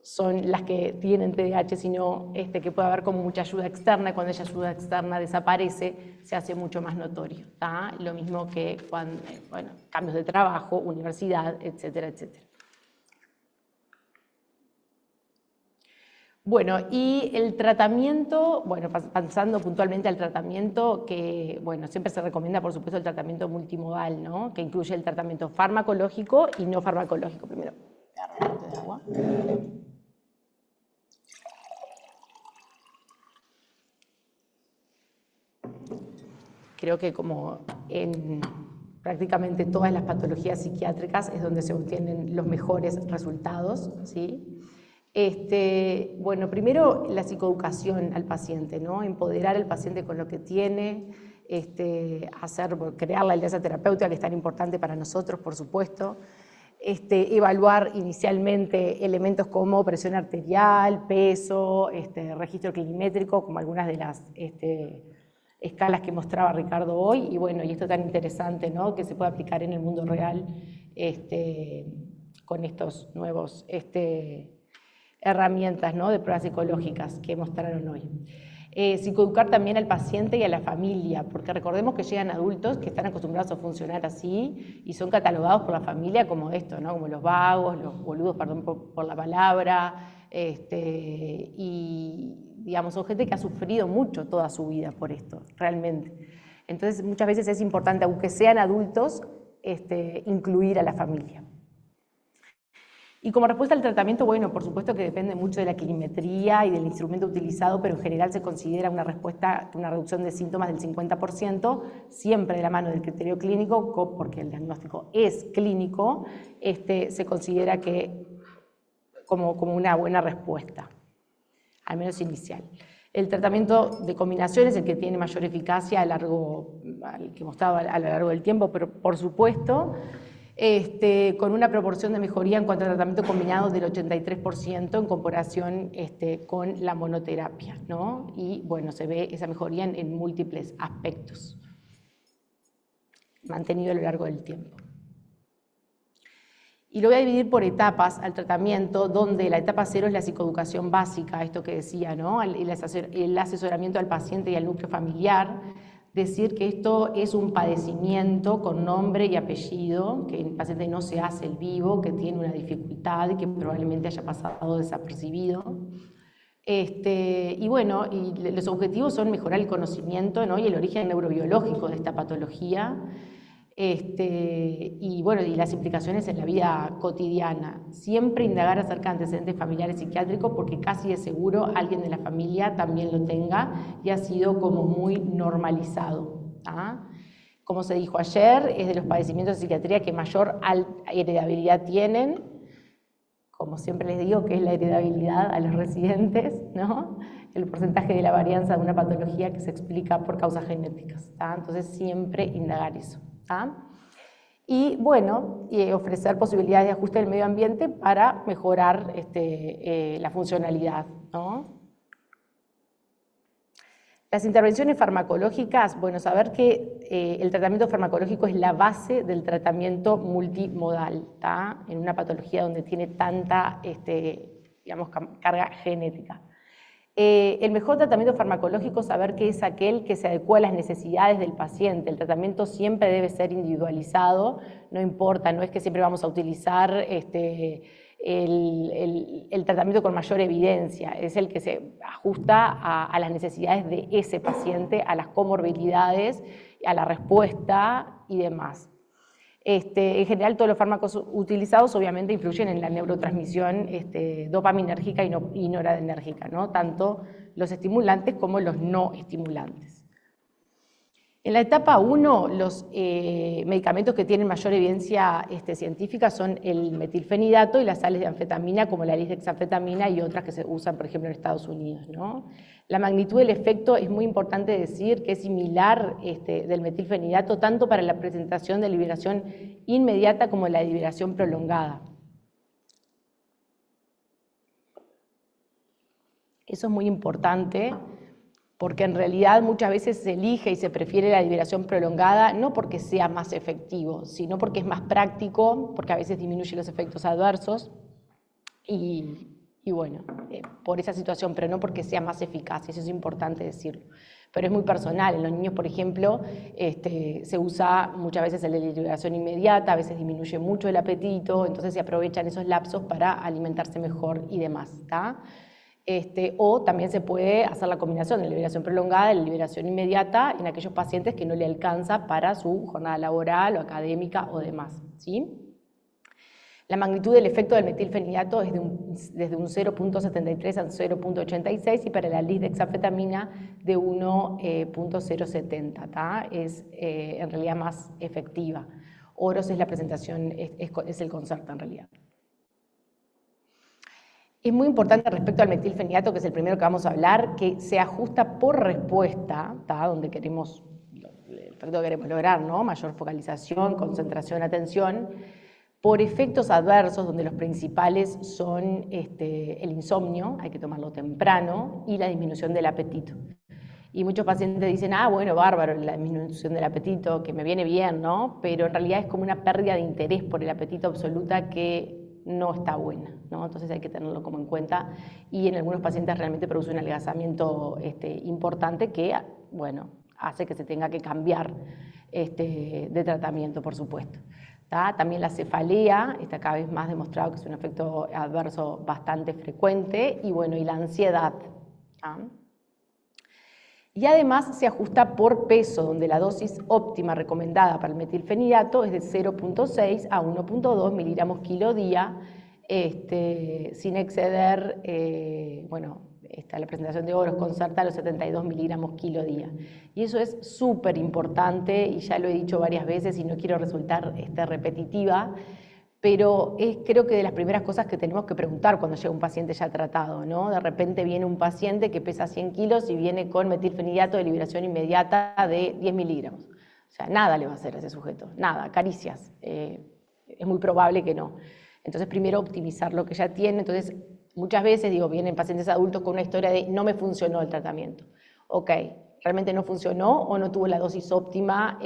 son las que tienen TDAH, sino que puede haber como mucha ayuda externa, y cuando esa ayuda externa desaparece, se hace mucho más notorio. ¿Tá? Lo mismo que cuando, bueno, cambios de trabajo, universidad, etcétera, etcétera. Bueno, y el tratamiento, bueno, pasando puntualmente al tratamiento, que, bueno, siempre se recomienda, por supuesto, el tratamiento multimodal, ¿no? Que incluye el tratamiento farmacológico y no farmacológico. Primero, agarro un poquito de agua. Creo que como en prácticamente todas las patologías psiquiátricas es donde se obtienen los mejores resultados, ¿sí? Bueno, primero la psicoeducación al paciente, ¿no? Empoderar al paciente con lo que tiene, crear la alianza terapéutica, que es tan importante para nosotros, por supuesto. Evaluar inicialmente elementos como presión arterial, peso, registro clinimétrico, como algunas de las escalas que mostraba Ricardo hoy, y bueno, y esto tan interesante, ¿no? Que se puede aplicar en el mundo real con estos nuevos herramientas, ¿no? De pruebas psicológicas que mostraron hoy. Psicoeducar también al paciente y a la familia, porque recordemos que llegan adultos que están acostumbrados a funcionar así y son catalogados por la familia como esto, ¿no? Como los vagos, los boludos, perdón por la palabra, y digamos, son gente que ha sufrido mucho toda su vida por esto, realmente. Entonces, muchas veces es importante, aunque sean adultos, incluir a la familia. Y como respuesta al tratamiento, bueno, por supuesto que depende mucho de la clinimetría y del instrumento utilizado, pero en general se considera una respuesta, una reducción de síntomas del 50%, siempre de la mano del criterio clínico, porque el diagnóstico es clínico, se considera que como una buena respuesta, al menos inicial. El tratamiento de combinación es el que tiene mayor eficacia al que mostraba a lo largo del tiempo, pero por supuesto, con una proporción de mejoría en cuanto al tratamiento combinado del 83% en comparación con la monoterapia, ¿no? Y bueno, se ve esa mejoría en múltiples aspectos, mantenido a lo largo del tiempo. Y lo voy a dividir por etapas al tratamiento, donde la etapa 0 es la psicoeducación básica, esto que decía, ¿no? El asesoramiento al paciente y al núcleo familiar, decir que esto es un padecimiento con nombre y apellido, que el paciente no se hace el vivo, que tiene una dificultad y que probablemente haya pasado desapercibido. Y bueno, y los objetivos son mejorar el conocimiento, ¿no? Y el origen neurobiológico de esta patología, y bueno, y las implicaciones en la vida cotidiana. Siempre indagar acerca de antecedentes familiares psiquiátricos, porque casi de seguro alguien de la familia también lo tenga y ha sido como muy normalizado. ¿Ah? Como se dijo ayer, es de los padecimientos de psiquiatría que mayor heredabilidad tienen. Como siempre les digo, que es la heredabilidad a los residentes, ¿no? El porcentaje de la varianza de una patología que se explica por causas genéticas. ¿Tá? Entonces siempre indagar eso. ¿Ah? Y bueno, ofrecer posibilidades de ajuste del medio ambiente para mejorar la funcionalidad, ¿no? Las intervenciones farmacológicas, bueno, saber que el tratamiento farmacológico es la base del tratamiento multimodal, ¿tá? En una patología donde tiene tanta digamos, carga genética. El mejor tratamiento farmacológico es saber que es aquel que se adecua a las necesidades del paciente. El tratamiento siempre debe ser individualizado, no importa, no es que siempre vamos a utilizar el tratamiento con mayor evidencia, es el que se ajusta a las necesidades de ese paciente, a las comorbilidades, a la respuesta y demás. En general, todos los fármacos utilizados obviamente influyen en la neurotransmisión dopaminérgica y noradrenérgica, ¿no? Tanto los estimulantes como los no estimulantes. En la etapa 1, los medicamentos que tienen mayor evidencia científica son el metilfenidato y las sales de anfetamina, como la lisdexanfetamina y otras que se usan, por ejemplo, en Estados Unidos, ¿no? La magnitud del efecto es muy importante decir que es similar del metilfenidato tanto para la presentación de liberación inmediata como la liberación prolongada. Eso es muy importante porque en realidad muchas veces se elige y se prefiere la liberación prolongada no porque sea más efectivo, sino porque es más práctico, porque a veces disminuye los efectos adversos y Y bueno, por esa situación, pero no porque sea más eficaz, eso es importante decirlo. Pero es muy personal. En los niños, por ejemplo, se usa muchas veces el de liberación inmediata, a veces disminuye mucho el apetito, entonces se aprovechan esos lapsos para alimentarse mejor y demás, ¿tá? O también se puede hacer la combinación de liberación prolongada y la liberación inmediata en aquellos pacientes que no le alcanza para su jornada laboral o académica o demás, ¿sí? La magnitud del efecto del metilfenidato es desde un 0.73 a 0.86 y para la lisdexanfetamina de 1.070, ¿tá? Es en realidad más efectiva. Oros es la presentación, es el Concerta en realidad. Es muy importante respecto al metilfenidato, que es el primero que vamos a hablar, que se ajusta por respuesta, ¿tá? Donde queremos, el efecto que queremos lograr, ¿no? Mayor focalización, concentración, atención, por efectos adversos, donde los principales son el insomnio, hay que tomarlo temprano, y la disminución del apetito. Y muchos pacientes dicen, ah, bueno, bárbaro, la disminución del apetito, que me viene bien, ¿no? Pero en realidad es como una pérdida de interés por el apetito absoluta que no está buena, ¿no? Entonces hay que tenerlo como en cuenta, y en algunos pacientes realmente produce un adelgazamiento importante que, bueno, hace que se tenga que cambiar de tratamiento, por supuesto. También la cefalea, está cada vez más demostrado que es un efecto adverso bastante frecuente, y bueno, y la ansiedad. Y además se ajusta por peso, donde la dosis óptima recomendada para el metilfenidato es de 0.6 a 1.2 miligramos kilo día, sin exceder, la presentación de Oros Concerta a los 72 miligramos kilo día. Y eso es súper importante, y ya lo he dicho varias veces y no quiero resultar repetitiva, pero es creo que de las primeras cosas que tenemos que preguntar cuando llega un paciente ya tratado, ¿no? De repente viene un paciente que pesa 100 kilos y viene con metilfenidato de liberación inmediata de 10 miligramos. O sea, nada le va a hacer a ese sujeto, nada, caricias. Es muy probable que no. Entonces, primero optimizar lo que ya tiene. Entonces, muchas veces, vienen pacientes adultos con una historia de no me funcionó el tratamiento. Ok, realmente no funcionó o no tuvo la dosis óptima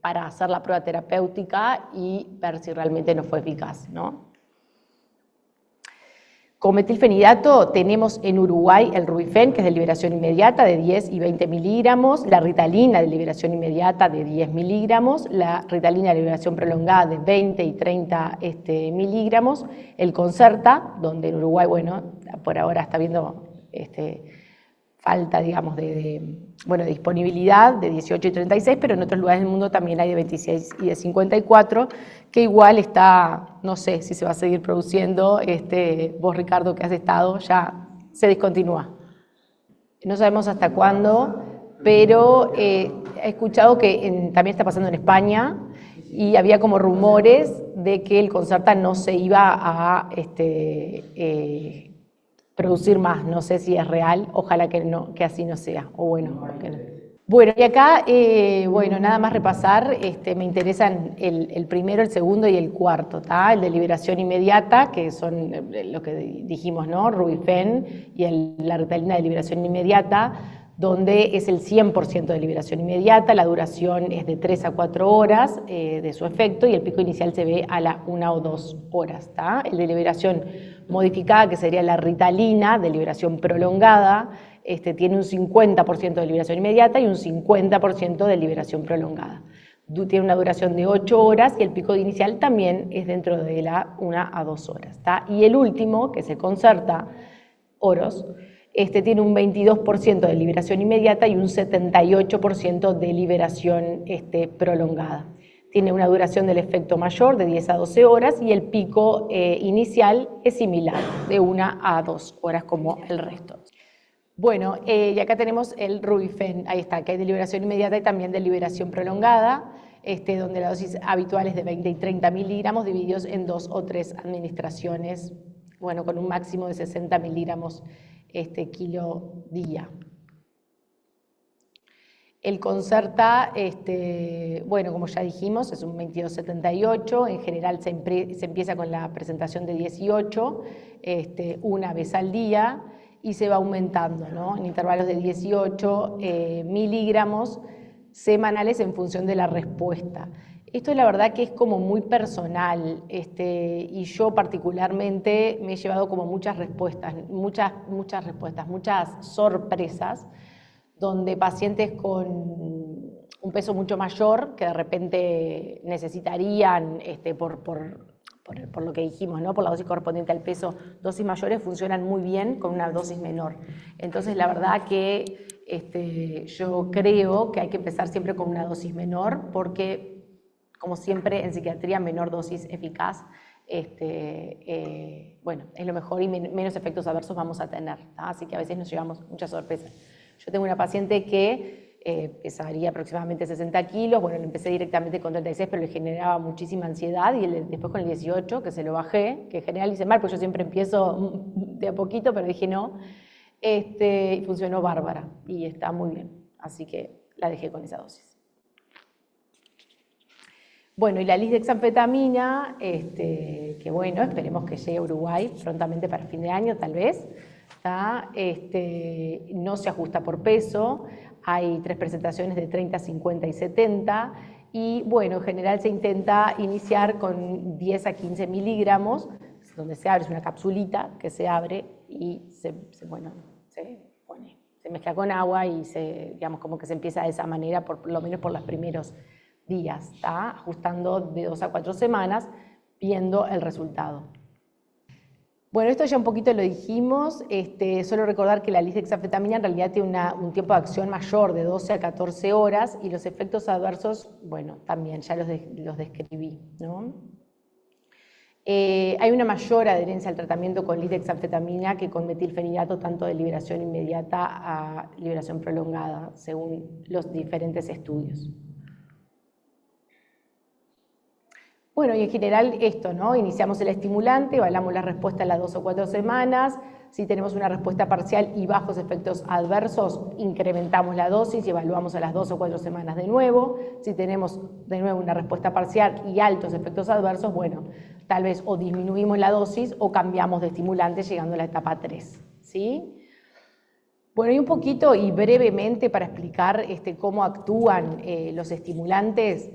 para hacer la prueba terapéutica y ver si realmente no fue eficaz, ¿no? Con metilfenidato tenemos en Uruguay el Rubifen, que es de liberación inmediata de 10 y 20 miligramos, la Ritalina de liberación inmediata de 10 miligramos, la Ritalina de liberación prolongada de 20 y 30 miligramos, el Concerta, donde en Uruguay, bueno, por ahora está viendo falta, digamos, de disponibilidad de 18 y 36, pero en otros lugares del mundo también hay de 26 y de 54, que igual está, no sé si se va a seguir produciendo, vos Ricardo que has estado, ya se discontinúa. No sabemos hasta cuándo, pero he escuchado que también está pasando en España, y había como rumores de que el Concerta no se iba a producir más. No sé si es real, ojalá que no, que así no sea, o bueno, que no. Bueno, y acá, nada más repasar, me interesan el primero, el segundo y el cuarto, ¿tá? El de liberación inmediata, que son lo que dijimos, ¿no? Rubifen y la Ritalina de liberación inmediata, donde es el 100% de liberación inmediata, la duración es de 3 a 4 horas de su efecto, y el pico inicial se ve a la 1 o 2 horas, ¿tá? El de liberación modificada, que sería la Ritalina de liberación prolongada, tiene un 50% de liberación inmediata y un 50% de liberación prolongada. Tiene una duración de 8 horas y el pico inicial también es dentro de la 1 a 2 horas, ¿tá? Y el último, que se Concerta, Oros, tiene un 22% de liberación inmediata y un 78% de liberación prolongada. Tiene una duración del efecto mayor de 10 a 12 horas y el pico inicial es similar, de 1 a 2 horas como el resto. Bueno, y acá tenemos el Rubifen, ahí está, que hay de liberación inmediata y también de liberación prolongada, donde la dosis habitual es de 20 y 30 miligramos divididos en 2 o 3 administraciones, bueno, con un máximo de 60 miligramos kilo día. El Concerta, bueno, como ya dijimos, es un 2278, en general se empieza con la presentación de 18, una vez al día, y se va aumentando, ¿no? En intervalos de 18 miligramos semanales en función de la respuesta. Esto la verdad que es como muy personal, y yo particularmente me he llevado como muchas sorpresas, donde pacientes con un peso mucho mayor que de repente necesitarían, por lo que dijimos, ¿no? Por la dosis correspondiente al peso, dosis mayores funcionan muy bien con una dosis menor. Entonces la verdad que yo creo que hay que empezar siempre con una dosis menor porque, como siempre en psiquiatría, menor dosis eficaz, bueno, es lo mejor y menos efectos adversos vamos a tener, ¿tá? Así que a veces nos llevamos muchas sorpresas. Yo tengo una paciente que pesaría aproximadamente 60 kilos, bueno, le empecé directamente con 36, pero le generaba muchísima ansiedad, y después con el 18, que se lo bajé, que en general hice mal, pues yo siempre empiezo de a poquito, pero dije no, y funcionó bárbara, y está muy bien, así que la dejé con esa dosis. Bueno, y la lisdexanfetamina, que bueno, esperemos que llegue a Uruguay prontamente para fin de año, tal vez, ¿tá? No se ajusta por peso, hay 3 presentaciones de 30, 50 y 70, y bueno, en general se intenta iniciar con 10 a 15 miligramos, donde se abre, es una capsulita que se abre y se mezcla con agua y digamos, como que se empieza de esa manera, por lo menos por los primeros días, ¿tá? Ajustando de 2 a 4 semanas, viendo el resultado. Bueno, esto ya un poquito lo dijimos, solo recordar que la lisdexanfetamina en realidad tiene un tiempo de acción mayor, de 12 a 14 horas, y los efectos adversos, bueno, también ya los describí, ¿no? Hay una mayor adherencia al tratamiento con lisdexanfetamina que con metilfenidato, tanto de liberación inmediata a liberación prolongada, según los diferentes estudios. Bueno, y en general esto, ¿no? Iniciamos el estimulante, evaluamos la respuesta en las 2 o 4 semanas. Si tenemos una respuesta parcial y bajos efectos adversos, incrementamos la dosis y evaluamos a las 2 o 4 semanas de nuevo. Si tenemos de nuevo una respuesta parcial y altos efectos adversos, bueno, tal vez o disminuimos la dosis o cambiamos de estimulante llegando a la etapa 3, ¿sí? Bueno, y un poquito y brevemente para explicar cómo actúan los estimulantes.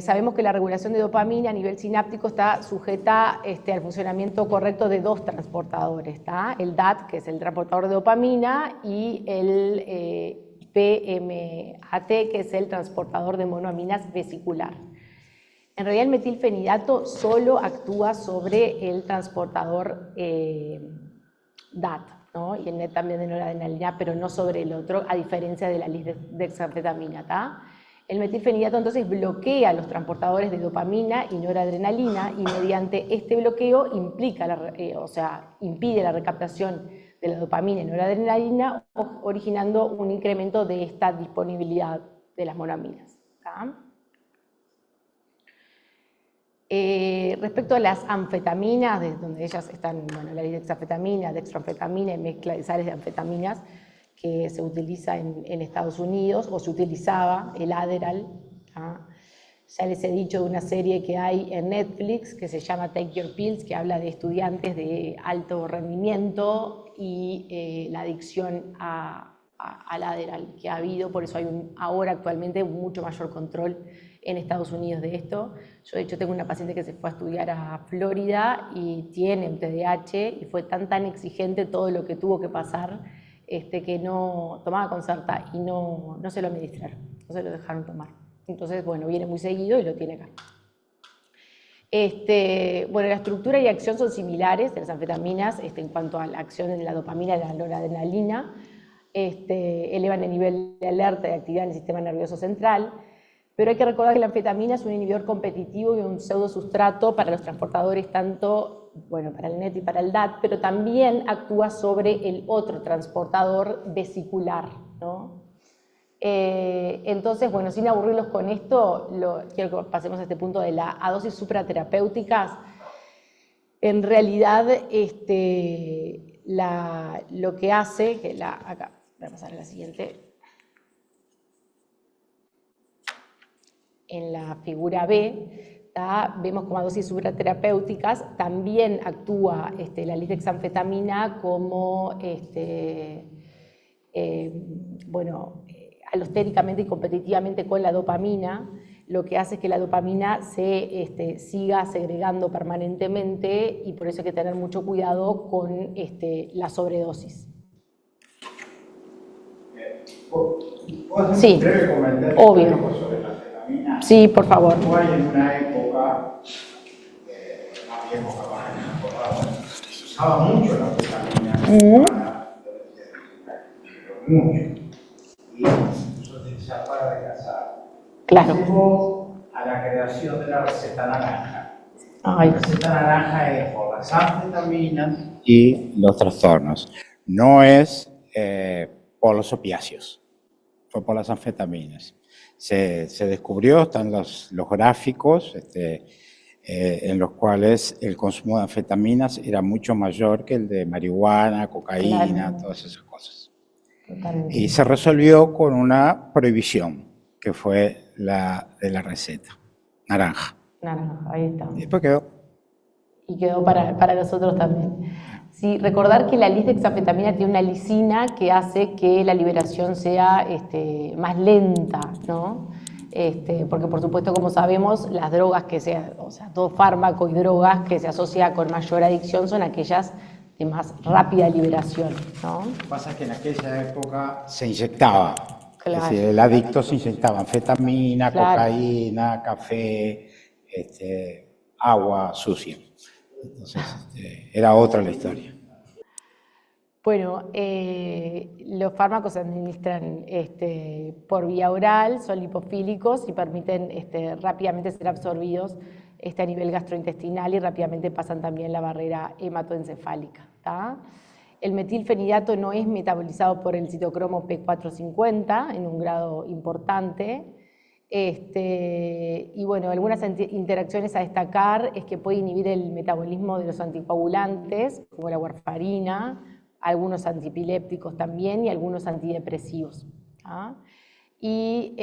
Sabemos que la regulación de dopamina a nivel sináptico está sujeta al funcionamiento correcto de 2 transportadores, ¿tá? El DAT, que es el transportador de dopamina, y el PMAT, que es el transportador de monoaminas vesicular. En realidad el metilfenidato solo actúa sobre el transportador DAT, ¿no? Y el NET también de noradrenalina, pero no sobre el otro, a diferencia de la lisdexanfetamina, ¿tá? El metilfenidato entonces bloquea los transportadores de dopamina y noradrenalina, y mediante este bloqueo impide la recaptación de la dopamina y noradrenalina, originando un incremento de esta disponibilidad de las monoaminas, ¿tá? Respecto a las anfetaminas, donde ellas están, bueno, la lisdexanfetamina, dextroanfetamina y mezcla de sales de anfetaminas, que se utiliza en Estados Unidos, o se utilizaba el Adderall, ¿tá? Ya les he dicho de una serie que hay en Netflix que se llama Take Your Pills, que habla de estudiantes de alto rendimiento y la adicción al Adderall que ha habido, por eso hay ahora actualmente mucho mayor control en Estados Unidos de esto. Yo de hecho tengo una paciente que se fue a estudiar a Florida y tiene un TDAH, y fue tan exigente todo lo que tuvo que pasar, que no tomaba Concerta y no se lo administraron, no se lo dejaron tomar. Entonces, bueno, viene muy seguido y lo tiene acá. Bueno, la estructura y acción son similares de las anfetaminas en cuanto a la acción en la dopamina y la noradrenalina. Elevan el nivel de alerta y actividad en el sistema nervioso central, pero hay que recordar que la anfetamina es un inhibidor competitivo y un pseudosustrato para los transportadores, tanto, bueno, para el NET y para el DAT, pero también actúa sobre el otro transportador vesicular, ¿no? Entonces, bueno, sin aburrirlos con esto, quiero que pasemos a este punto de a dosis supraterapéuticas. En realidad, lo que hace, acá, voy a pasar a la siguiente. En la figura B, vemos como a dosis supraterapéuticas también actúa la lisdexanfetamina como alostéricamente y competitivamente con la dopamina. lo que hace es que la dopamina se siga segregando permanentemente y por eso hay que tener mucho cuidado con la sobredosis. Sí, obvio. Sobre la anfetamina. Sí, por favor. Fue en una época, más viejo capaz que me acordaba, se usaba mucho la anfetamina, pero mucho. Y se utilizaba para adelgazar. Claro. Llevó a la creación de la receta naranja. Ay. La receta naranja es por las anfetaminas y los trastornos. No es por los opiáceos, fue por las anfetaminas. Se descubrió, están los gráficos en los cuales el consumo de anfetaminas era mucho mayor que el de marihuana, cocaína, Claro. todas esas cosas. Totalmente. Y se resolvió con una prohibición, que fue la de la receta, naranja. Naranja, ahí está. Y después quedó. Y quedó para nosotros también. Sí, recordar que la lisdexanfetamina tiene una lisina que hace que la liberación sea más lenta, ¿no? Porque por supuesto, como sabemos, las drogas o sea, todo fármaco y drogas que se asocia con mayor adicción son aquellas de más rápida liberación, ¿no? Lo que pasa es que en aquella época se inyectaba. Claro. Es decir, el adicto se inyectaba anfetamina, Claro. cocaína, café, agua sucia. Entonces, era otra la historia. Bueno, los fármacos se administran por vía oral, son lipofílicos y permiten rápidamente ser absorbidos a nivel gastrointestinal y rápidamente pasan también la barrera hematoencefálica. ¿Tá? El metilfenidato no es metabolizado por el citocromo P450 en un grado importante. Y bueno, algunas interacciones a destacar es que puede inhibir el metabolismo de los anticoagulantes, como la warfarina, algunos antipilépticos también y algunos antidepresivos. ¿Ah? Y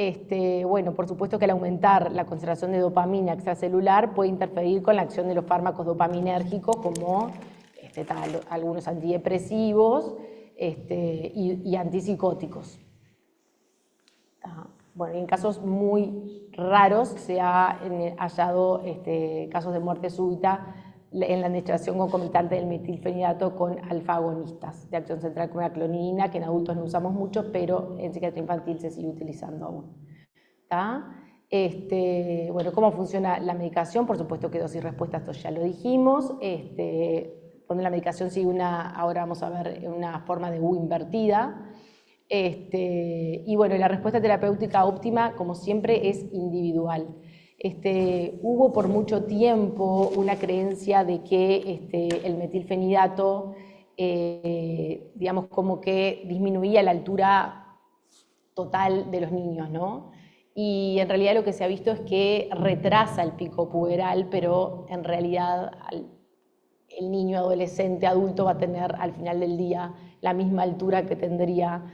bueno, por supuesto que al aumentar la concentración de dopamina extracelular puede interferir con la acción de los fármacos dopaminérgicos como algunos antidepresivos y antipsicóticos. ¿Ah? Bueno, y en casos muy raros se ha hallado casos de muerte súbita en la administración concomitante del metilfenidato con alfa-agonistas de acción central como la clonidina, que en adultos no usamos mucho, pero en psiquiatría infantil se sigue utilizando aún. ¿Tá? Bueno, ¿cómo funciona la medicación? Por supuesto que dosis y respuesta, esto ya lo dijimos. Cuando la medicación sigue ahora vamos a ver una forma de U invertida. Y bueno, la respuesta terapéutica óptima, como siempre, es individual. Hubo por mucho tiempo una creencia de que el metilfenidato, digamos, como que disminuía la altura total de los niños, ¿no? Y en realidad lo que se ha visto es que retrasa el pico puberal, pero en realidad el niño, adolescente, adulto va a tener al final del día la misma altura que tendría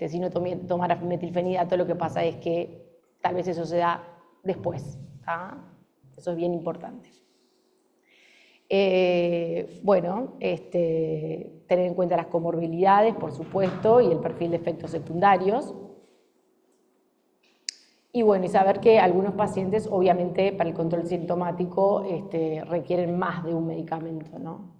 si no tomara metilfenidato. Lo que pasa es que tal vez eso se da después. ¿Ah? Eso es bien importante. Bueno, tener en cuenta las comorbilidades, por supuesto, y el perfil de efectos secundarios. Y bueno, y saber que algunos pacientes, obviamente, para el control sintomático, requieren más de un medicamento, ¿no?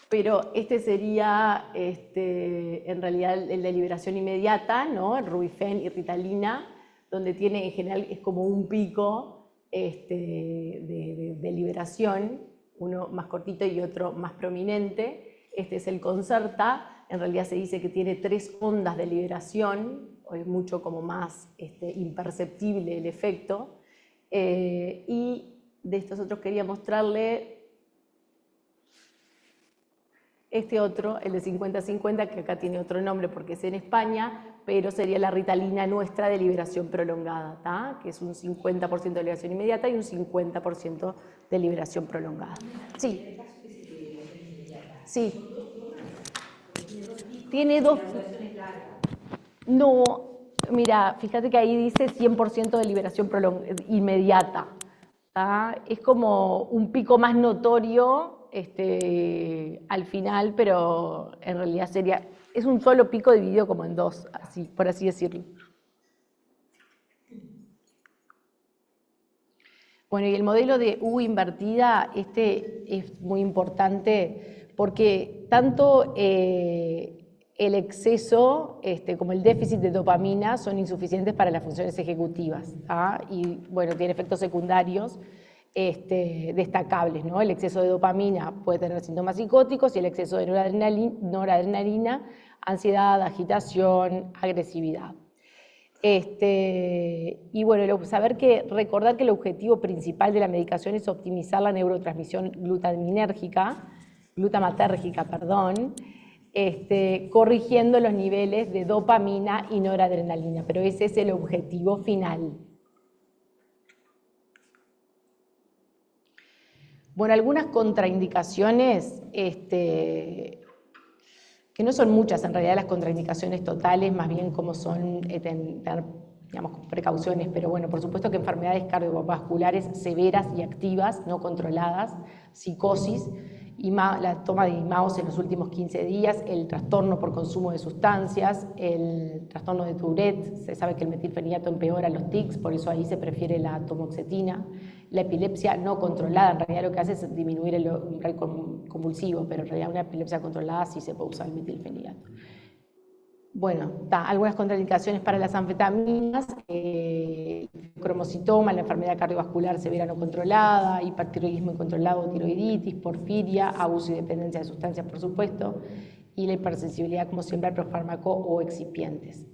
Pero sería, en realidad, el de liberación inmediata, ¿no? El Rubifen y Ritalina, donde tiene, en general, es como un pico de liberación, uno más cortito y otro más prominente. Este es el Concerta, en realidad se dice que tiene 3 ondas de liberación, o es mucho como más imperceptible el efecto. Y de estos otros quería mostrarle otro, el de 50-50, que acá tiene otro nombre porque es en España, pero sería la Ritalina nuestra de liberación prolongada, ¿tá? Que es un 50% de liberación inmediata y un 50% de liberación prolongada. Sí. Sí. Tiene dos. No, mira, fíjate que ahí dice 100% de liberación inmediata. ¿Tá? Es como un pico más notorio al final, pero en realidad es un solo pico dividido como en 2, así, por así decirlo. Bueno, y el modelo de U invertida, es muy importante porque tanto el exceso como el déficit de dopamina son insuficientes para las funciones ejecutivas, ¿tá? Y bueno, tiene efectos secundarios destacables, ¿no? El exceso de dopamina puede tener síntomas psicóticos y el exceso de noradrenalina, ansiedad, agitación, agresividad. Y bueno, recordar que el objetivo principal de la medicación es optimizar la neurotransmisión glutamatérgica, corrigiendo los niveles de dopamina y noradrenalina, pero ese es el objetivo final. Bueno, algunas contraindicaciones, que no son muchas en realidad las contraindicaciones totales, más bien como son tener, digamos, precauciones, pero bueno, por supuesto que enfermedades cardiovasculares severas y activas, no controladas, psicosis, la toma de IMAOs en los últimos 15 días, el trastorno por consumo de sustancias, el trastorno de Tourette, se sabe que el metilfenidato empeora los tics, por eso ahí se prefiere la atomoxetina, la epilepsia no controlada, en realidad lo que hace es disminuir el umbral convulsivo, pero en realidad una epilepsia controlada sí se puede usar el metilfenidato. Bueno, algunas contraindicaciones para las anfetaminas, el cromocitoma, la enfermedad cardiovascular severa no controlada, hipertiroidismo incontrolado, tiroiditis, porfiria, abuso y dependencia de sustancias, por supuesto, y la hipersensibilidad, como siempre, al profármaco o excipientes.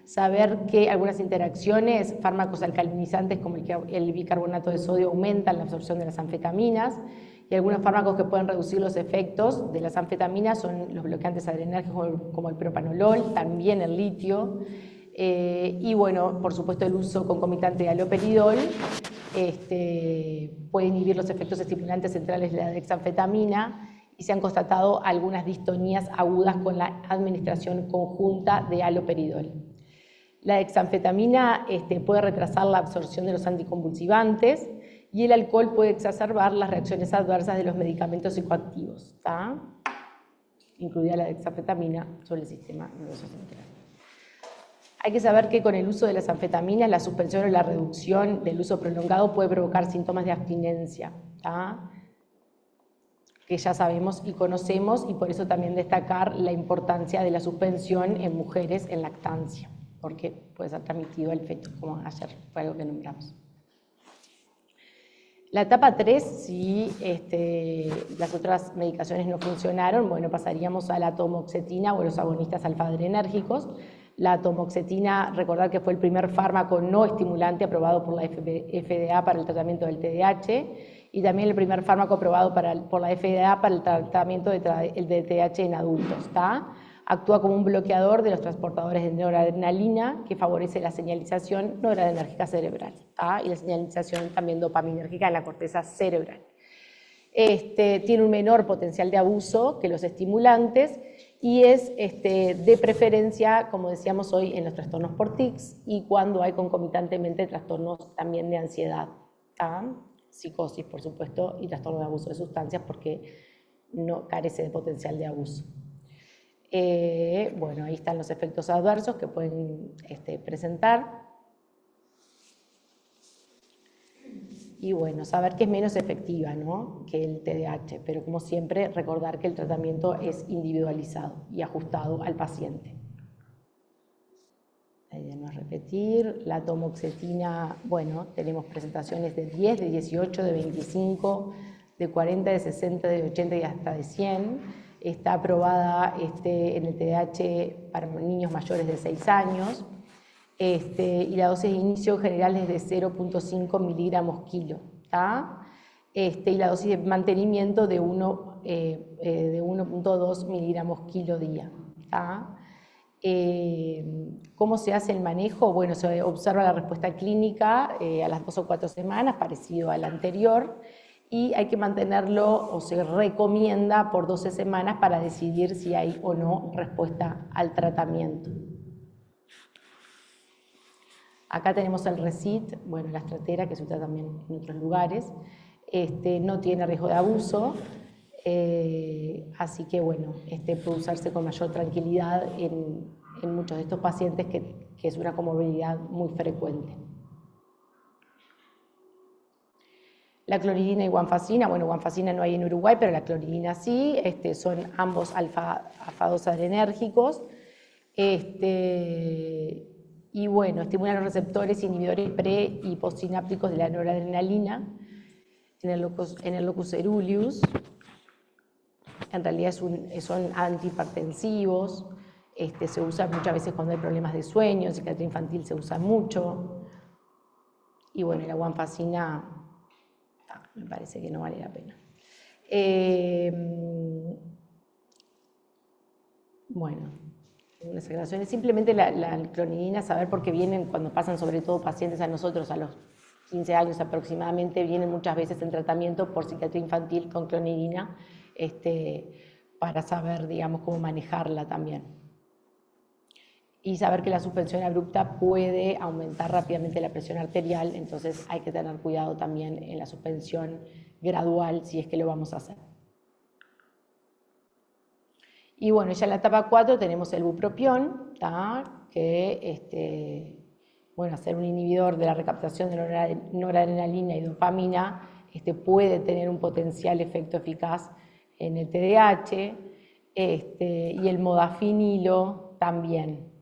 Saber que algunas interacciones, fármacos alcalinizantes como el bicarbonato de sodio aumentan la absorción de las anfetaminas, y algunos fármacos que pueden reducir los efectos de las anfetaminas son los bloqueantes adrenérgicos como el propanolol, también el litio, y bueno, por supuesto el uso concomitante de haloperidol puede inhibir los efectos estimulantes centrales de la dexanfetamina, y se han constatado algunas distonías agudas con la administración conjunta de haloperidol. La dexanfetamina puede retrasar la absorción de los anticonvulsivantes, y el alcohol puede exacerbar las reacciones adversas de los medicamentos psicoactivos, incluida la dexanfetamina sobre el sistema nervioso central. Hay que saber que con el uso de las anfetaminas, la suspensión o la reducción del uso prolongado puede provocar síntomas de abstinencia, que ya sabemos y conocemos, y por eso también destacar la importancia de la suspensión en mujeres en lactancia, porque puede ser transmitido al feto, como ayer fue algo que nombramos. La etapa 3, si las otras medicaciones no funcionaron, bueno, pasaríamos a la atomoxetina o los agonistas alfa-adrenérgicos. La atomoxetina, recordar que fue el primer fármaco no estimulante aprobado por la FDA para el tratamiento del TDAH, y también el primer fármaco aprobado por la FDA para el tratamiento del TDAH en adultos. Actúa como un bloqueador de los transportadores de noradrenalina, que favorece la señalización noradrenérgica cerebral, y la señalización también dopaminérgica en la corteza cerebral. Tiene un menor potencial de abuso que los estimulantes, y es de preferencia, como decíamos hoy, en los trastornos por tics y cuando hay concomitantemente trastornos también de ansiedad, psicosis, por supuesto, y trastorno de abuso de sustancias, porque no carece de potencial de abuso. Bueno, ahí están los efectos adversos que pueden presentar. Y bueno, saber que es menos efectiva, ¿no?, que el TDAH, pero como siempre, recordar que el tratamiento es individualizado y ajustado al paciente. Ahí no repetir. La atomoxetina, bueno, tenemos presentaciones de 10, de 18, de 25, de 40, de 60, de 80 y hasta de 100. Está aprobada en el TDAH para niños mayores de 6 años, y la dosis de inicio general es de 0.5 miligramos kilo, y la dosis de mantenimiento de 1.2 miligramos kilo día. ¿Cómo se hace el manejo? Bueno, se observa la respuesta clínica a las 2 o 4 semanas, parecido a la anterior, y hay que mantenerlo, o se recomienda, por 12 semanas para decidir si hay o no respuesta al tratamiento. Acá tenemos el Recit, bueno, la estratera, que se usa también en otros lugares, no tiene riesgo de abuso, así que bueno, puede usarse con mayor tranquilidad en muchos de estos pacientes que es una comorbilidad muy frecuente. La cloridina y guanfacina, bueno, guanfacina no hay en Uruguay, pero la cloridina sí, son ambos alfa-2 adrenérgicos. Y bueno, estimulan los receptores inhibidores pre- y postsinápticos de la noradrenalina en el locus coeruleus. En realidad son antihipertensivos, se usa muchas veces cuando hay problemas de sueño, en psiquiatría infantil se usa mucho. Y bueno, la guanfacina me parece que no vale la pena. Bueno, unas aclaraciones. Simplemente la clonidina, saber por qué vienen cuando pasan sobre todo pacientes a nosotros a los 15 años aproximadamente, vienen muchas veces en tratamiento por psiquiatría infantil con clonidina, para saber, digamos, cómo manejarla también. Y saber que la suspensión abrupta puede aumentar rápidamente la presión arterial, entonces hay que tener cuidado también en la suspensión gradual si es que lo vamos a hacer. Y bueno, ya en la etapa 4 tenemos el bupropión, que bueno, hacer un inhibidor de la recaptación de noradrenalina y dopamina puede tener un potencial efecto eficaz en el TDAH, y el modafinilo también.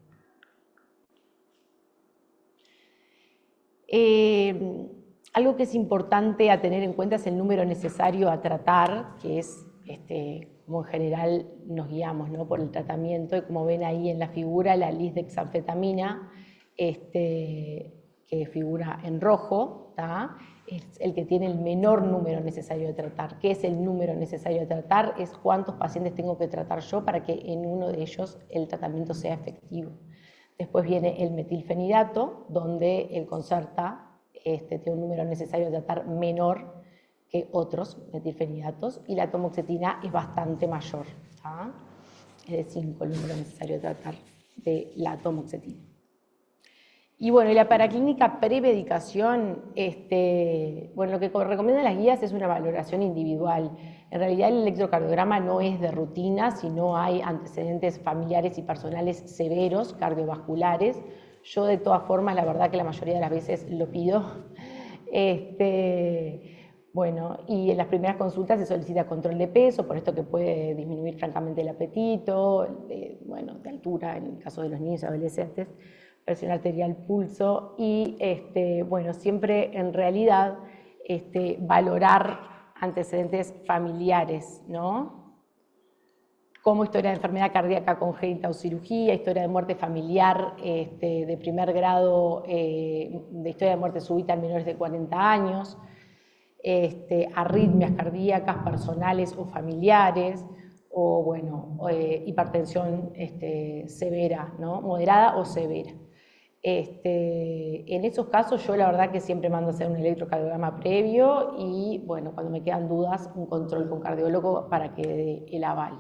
Algo que es importante a tener en cuenta es el número necesario a tratar, que es como en general nos guiamos, ¿no?, por el tratamiento, y como ven ahí en la figura, la lisdexanfetamina, que figura en rojo, es el que tiene el menor número necesario de tratar. ¿Qué es el número necesario de tratar? Es cuántos pacientes tengo que tratar yo para que en uno de ellos el tratamiento sea efectivo. Después viene el metilfenidato, donde el Concerta tiene un número necesario de tratar menor que otros metilfenidatos, y la tomoxetina es bastante mayor, es de 5 el número necesario de tratar de la tomoxetina. Y bueno, y la paraclínica premedicación, bueno, lo que recomiendan las guías es una valoración individual. En realidad el electrocardiograma no es de rutina, sino hay antecedentes familiares y personales severos, cardiovasculares. Yo de todas formas, la verdad que la mayoría de las veces lo pido. Bueno, y en las primeras consultas se solicita control de peso, por esto que puede disminuir francamente el apetito, bueno, de altura en el caso de los niños y adolescentes, presión arterial, pulso, y bueno, siempre en realidad valorar antecedentes familiares, ¿no? Como historia de enfermedad cardíaca congénita o cirugía, historia de muerte familiar de primer grado, de historia de muerte súbita en menores de 40 años, arritmias cardíacas personales o familiares, o bueno, hipertensión severa, ¿no?, moderada o severa. En esos casos yo la verdad que siempre mando a hacer un electrocardiograma previo y bueno, cuando me quedan dudas, un control con cardiólogo para que dé el aval.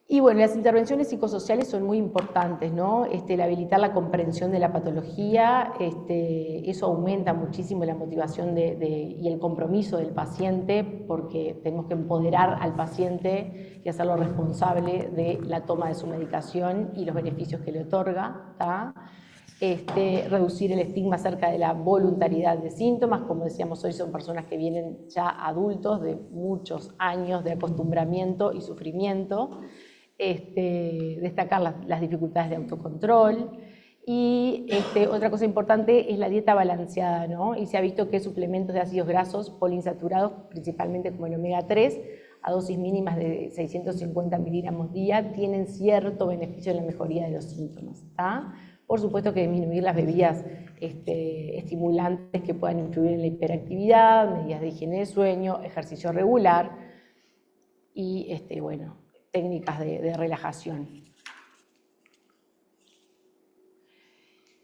Y bueno, las intervenciones psicosociales son muy importantes, ¿no? El habilitar la comprensión de la patología, eso aumenta muchísimo la motivación y el compromiso del paciente, porque tenemos que empoderar al paciente y hacerlo responsable de la toma de su medicación y los beneficios que le otorga, reducir el estigma acerca de la voluntariedad de síntomas. Como decíamos hoy, son personas que vienen ya adultos de muchos años de acostumbramiento y sufrimiento. Destacar las dificultades de autocontrol. Y otra cosa importante es la dieta balanceada, ¿no? Y se ha visto que suplementos de ácidos grasos poliinsaturados, principalmente como el omega 3, a dosis mínimas de 650 miligramos día, tienen cierto beneficio en la mejoría de los síntomas. Por supuesto que disminuir las bebidas estimulantes que puedan influir en la hiperactividad, medidas de higiene de sueño, ejercicio regular y bueno, técnicas de relajación.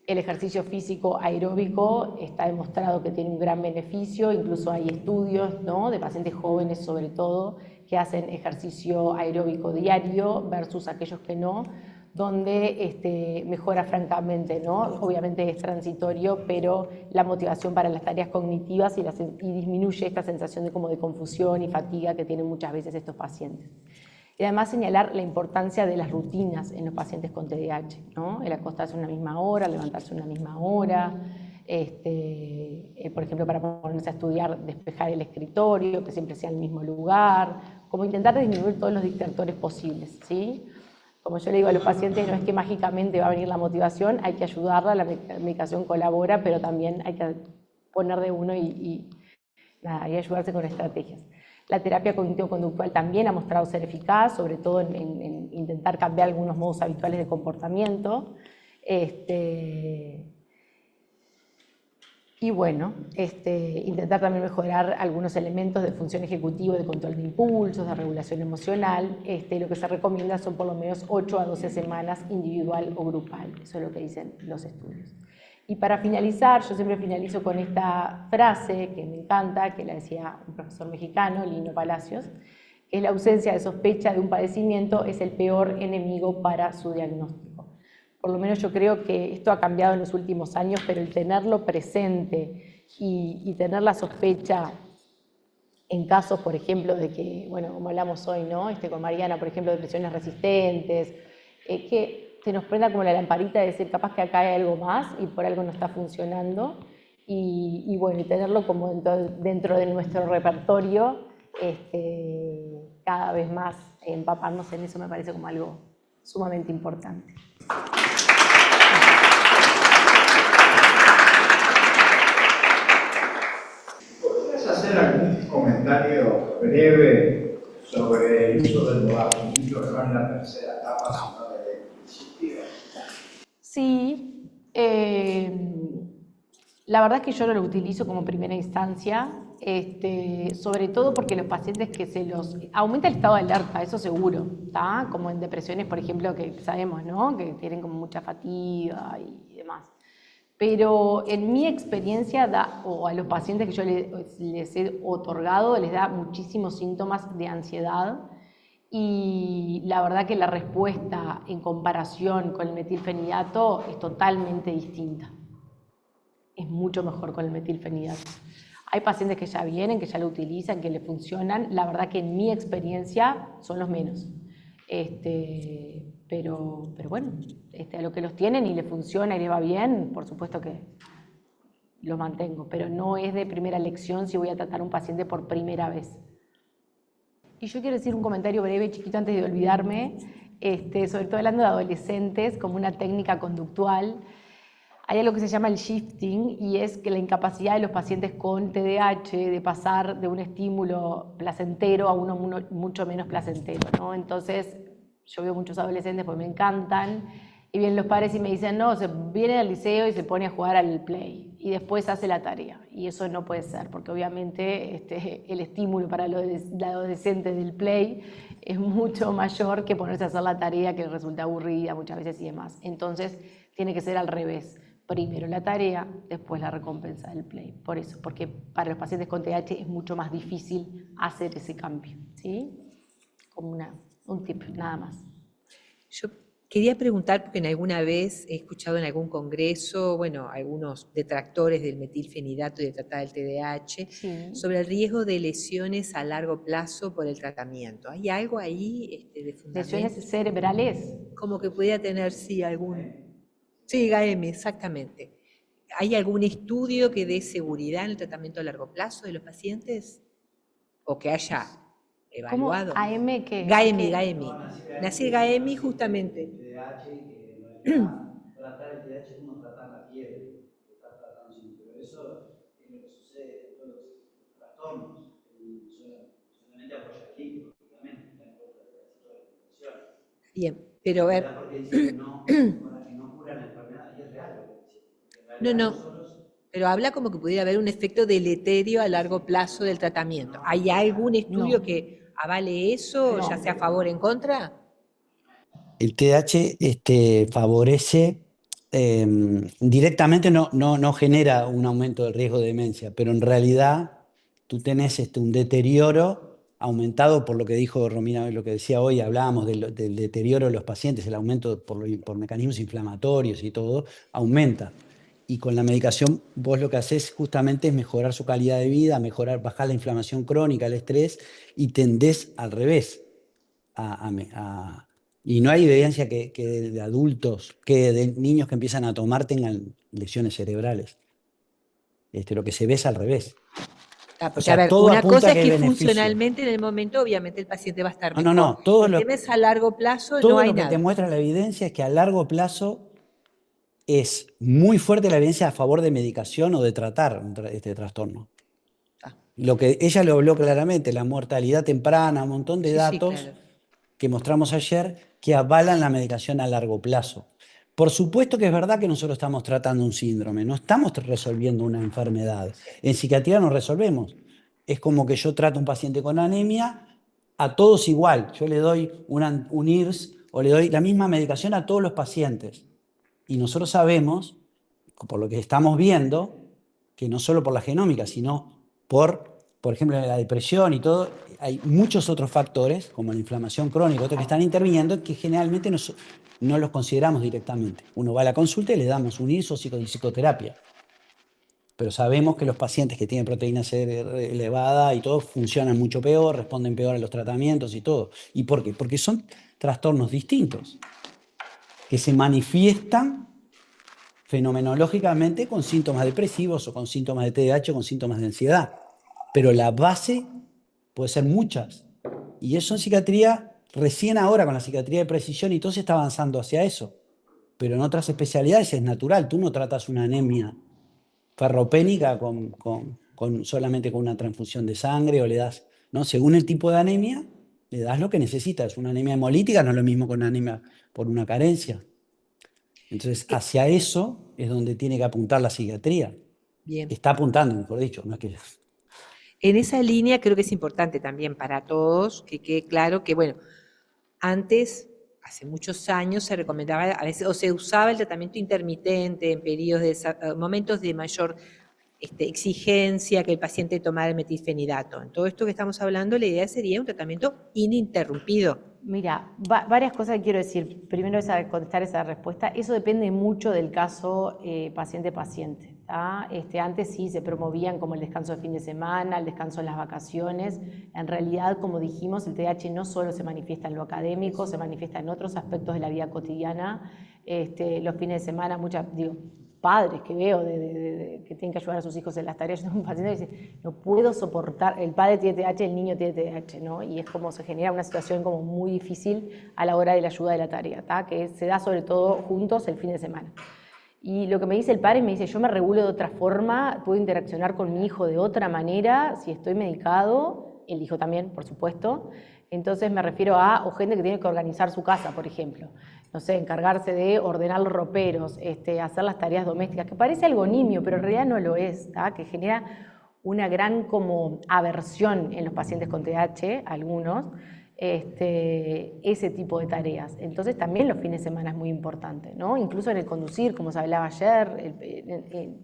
El ejercicio físico aeróbico está demostrado que tiene un gran beneficio, incluso hay estudios, ¿no?, de pacientes jóvenes sobre todo que hacen ejercicio aeróbico diario versus aquellos que no, donde mejora francamente, ¿no? Obviamente es transitorio, pero la motivación para las tareas cognitivas y disminuye esta sensación de confusión y fatiga que tienen muchas veces estos pacientes. Y además señalar la importancia de las rutinas en los pacientes con TDAH, ¿no? El acostarse a una misma hora, levantarse a una misma hora, Por ejemplo, para ponerse a estudiar, despejar el escritorio, que siempre sea en el mismo lugar, como intentar disminuir todos los distractores posibles, ¿sí? Como yo le digo a los pacientes, no es que mágicamente va a venir la motivación, hay que ayudarla, la medicación colabora, pero también hay que poner de uno y ayudarse con estrategias. La terapia cognitivo-conductual también ha mostrado ser eficaz, sobre todo en intentar cambiar algunos modos habituales de comportamiento. Y bueno, intentar también mejorar algunos elementos de función ejecutiva, de control de impulsos, de regulación emocional. Lo que se recomienda son por lo menos 8 a 12 semanas individual o grupal. Eso es lo que dicen los estudios. Y para finalizar, yo siempre finalizo con esta frase que me encanta, que la decía un profesor mexicano, Lino Palacios, que es: la ausencia de sospecha de un padecimiento es el peor enemigo para su diagnóstico. Por lo menos yo creo que esto ha cambiado en los últimos años, pero el tenerlo presente y tener la sospecha en casos, por ejemplo, de que, bueno, como hablamos hoy, ¿no? Con Mariana, por ejemplo, depresiones resistentes, que se nos prenda como la lamparita de decir, capaz que acá hay algo más y por algo no está funcionando, y bueno, y tenerlo como dentro de nuestro repertorio, cada vez más empaparnos en eso me parece como algo sumamente importante. ¿Podrías hacer algún comentario breve sobre el uso del modafinilo, que no en la tercera etapa, sino desde el principio? Sí, la verdad es que yo no lo utilizo como primera instancia, sobre todo porque los pacientes que se los... aumenta el estado de alerta, eso seguro, ¿tá? Como en depresiones, por ejemplo, que sabemos, ¿no? Que tienen como mucha fatiga y demás. Pero en mi experiencia, o a los pacientes que yo les he otorgado, les da muchísimos síntomas de ansiedad, y la verdad que la respuesta en comparación con el metilfenidato es totalmente distinta. Es mucho mejor con el metilfenidato. Hay pacientes que ya vienen, que ya lo utilizan, que le funcionan. La verdad que en mi experiencia son los menos. Pero bueno, a lo que los tienen y les funciona y les va bien, por supuesto que lo mantengo. Pero no es de primera elección si voy a tratar a un paciente por primera vez. Y yo quiero decir un comentario breve, chiquito, antes de olvidarme, sobre todo hablando de adolescentes, como una técnica conductual. Hay algo que se llama el shifting, y es que la incapacidad de los pacientes con TDAH de pasar de un estímulo placentero a uno mucho menos placentero, ¿no? Entonces, yo veo muchos adolescentes porque me encantan, y vienen los padres y me dicen, no, se viene al liceo y se pone a jugar al Play, y después hace la tarea. Y eso no puede ser, porque obviamente el estímulo para el adolescente del Play es mucho mayor que ponerse a hacer la tarea, que resulta aburrida muchas veces y demás. Entonces, tiene que ser al revés. Primero la tarea, después la recompensa del Play. Por eso, porque para los pacientes con TDAH es mucho más difícil hacer ese cambio, ¿sí? Como un tip, nada más. Yo quería preguntar, porque en alguna vez he escuchado en algún congreso, bueno, algunos detractores del metilfenidato y de tratar el TDAH, Sí. sobre el riesgo de lesiones a largo plazo por el tratamiento. ¿Hay algo ahí de fundamento? ¿Lesiones cerebrales? Como que pudiera tener, sí, algún... Sí, GAM, exactamente. ¿Hay algún estudio que dé seguridad en el tratamiento a largo plazo de los pacientes? ¿O que haya ¿Cómo? evaluado? ¿AM qué? GAEMI. Nacir GAEMI justamente. TDAH, que en realidad tratar el TDAH es como tratar la fiebre, que está tratando siempre. Pero eso es lo que sucede en todos los trastornos. Solamente apoya el líquido, obviamente, está en contra de todas las infecciones. Bien, pero a ver. Porque dice que no cura la enfermedad, y es real lo que dice. No. Pero habla como que pudiera haber un efecto deleterio a largo plazo del tratamiento. ¿Hay algún estudio que avale eso, ya sea a favor o en contra? El TDAH favorece, directamente no genera un aumento del riesgo de demencia, pero en realidad tú tenés un deterioro aumentado por lo que dijo Romina, lo que decía hoy, hablábamos del deterioro de los pacientes, el aumento por mecanismos inflamatorios y todo, aumenta. Y con la medicación vos lo que haces justamente es mejorar su calidad de vida, bajar la inflamación crónica, el estrés, y tendés al revés y no hay evidencia que de adultos, que de niños que empiezan a tomar tengan lesiones cerebrales. Lo que se ve es al revés. Porque, O sea, a ver, todo una apunta cosa a que es que hay beneficio. funcionalmente en el momento, obviamente, el paciente va a estar No, mejor. todo El lo, tema es a largo plazo, no todo hay lo que nada. te muestra la evidencia es que a largo plazo es muy fuerte la evidencia a favor de medicación o de tratar este trastorno. Ah. Lo que ella lo habló claramente, la mortalidad temprana, un montón de Sí, datos claro. que mostramos ayer que avalan la medicación a largo plazo. Por supuesto que es verdad que nosotros estamos tratando un síndrome, no estamos resolviendo una enfermedad. En psiquiatría no resolvemos. Es como que yo trato a un paciente con anemia, a todos igual. Yo le doy un IRS o le doy la misma medicación a todos los pacientes. Y nosotros sabemos, por lo que estamos viendo, que no solo por la genómica, sino por ejemplo, la depresión y todo, hay muchos otros factores, como la inflamación crónica, otros que están interviniendo, que generalmente no los consideramos directamente. Uno va a la consulta y le damos un IRS o psicoterapia. Pero sabemos que los pacientes que tienen proteína C elevada y todo funcionan mucho peor, responden peor a los tratamientos y todo. ¿Y por qué? Porque son trastornos distintos, que se manifiestan fenomenológicamente con síntomas depresivos o con síntomas de TDAH o con síntomas de ansiedad. Pero la base puede ser muchas. Y eso en psiquiatría, recién ahora con la psiquiatría de precisión y todo se está avanzando hacia eso. Pero en otras especialidades es natural. Tú no tratas una anemia ferropénica solamente con una transfusión de sangre o le das, ¿no? Según el tipo de anemia, le das lo que necesitas. Una anemia hemolítica no es lo mismo que una anemia por una carencia. Entonces, hacia eso es donde tiene que apuntar la psiquiatría. Bien. Está apuntando, mejor dicho, no es que... En esa línea creo que es importante también para todos que quede claro que, bueno, antes, hace muchos años, se recomendaba a veces, o se usaba el tratamiento intermitente en periodos momentos de mayor exigencia, que el paciente tomara el metilfenidato. En todo esto que estamos hablando, la idea sería un tratamiento ininterrumpido. Mira, varias cosas que quiero decir. Primero es contestar esa respuesta. Eso depende mucho del caso paciente-paciente. Antes sí se promovían como el descanso de fin de semana, el descanso en las vacaciones. En realidad, como dijimos, el TDAH no solo se manifiesta en lo académico, se manifiesta en otros aspectos de la vida cotidiana. Los fines de semana, padres que veo que tienen que ayudar a sus hijos en las tareas. Yo tengo un paciente que dice, no puedo soportar, el padre tiene TDAH, el niño tiene TDAH, ¿no? Y es como se genera una situación como muy difícil a la hora de la ayuda de la tarea, que se da sobre todo juntos el fin de semana. Y lo que me dice el padre, me dice, yo me regulo de otra forma, puedo interaccionar con mi hijo de otra manera, si estoy medicado, el hijo también, por supuesto. Entonces me refiero o gente que tiene que organizar su casa, por ejemplo. No sé, encargarse de ordenar los roperos, hacer las tareas domésticas, que parece algo nimio, pero en realidad no lo es, que genera una gran como aversión en los pacientes con TDAH, algunos, ese tipo de tareas. Entonces también los fines de semana es muy importante, ¿no? Incluso en el conducir, como se hablaba ayer,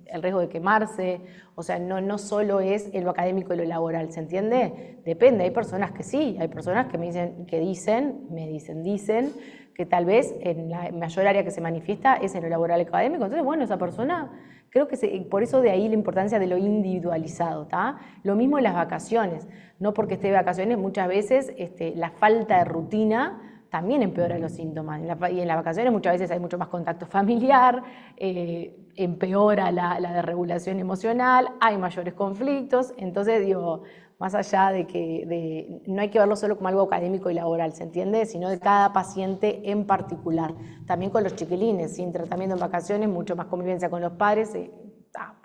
el riesgo de quemarse, o sea, no solo es en lo académico y lo laboral, ¿se entiende? Depende, hay personas que sí, hay personas que me dicen que tal vez en la mayor área que se manifiesta es en lo laboral académico. Entonces, bueno, esa persona, creo que por eso de ahí la importancia de lo individualizado, ¿tá? Lo mismo en las vacaciones, no porque esté de vacaciones, muchas veces la falta de rutina también empeora los síntomas. Y en las vacaciones muchas veces hay mucho más contacto familiar, empeora la desregulación emocional, hay mayores conflictos. Entonces, más allá de que no hay que verlo solo como algo académico y laboral, ¿se entiende? Sino de cada paciente en particular. También con los chiquilines, sin tratamiento en vacaciones, mucho más convivencia con los padres,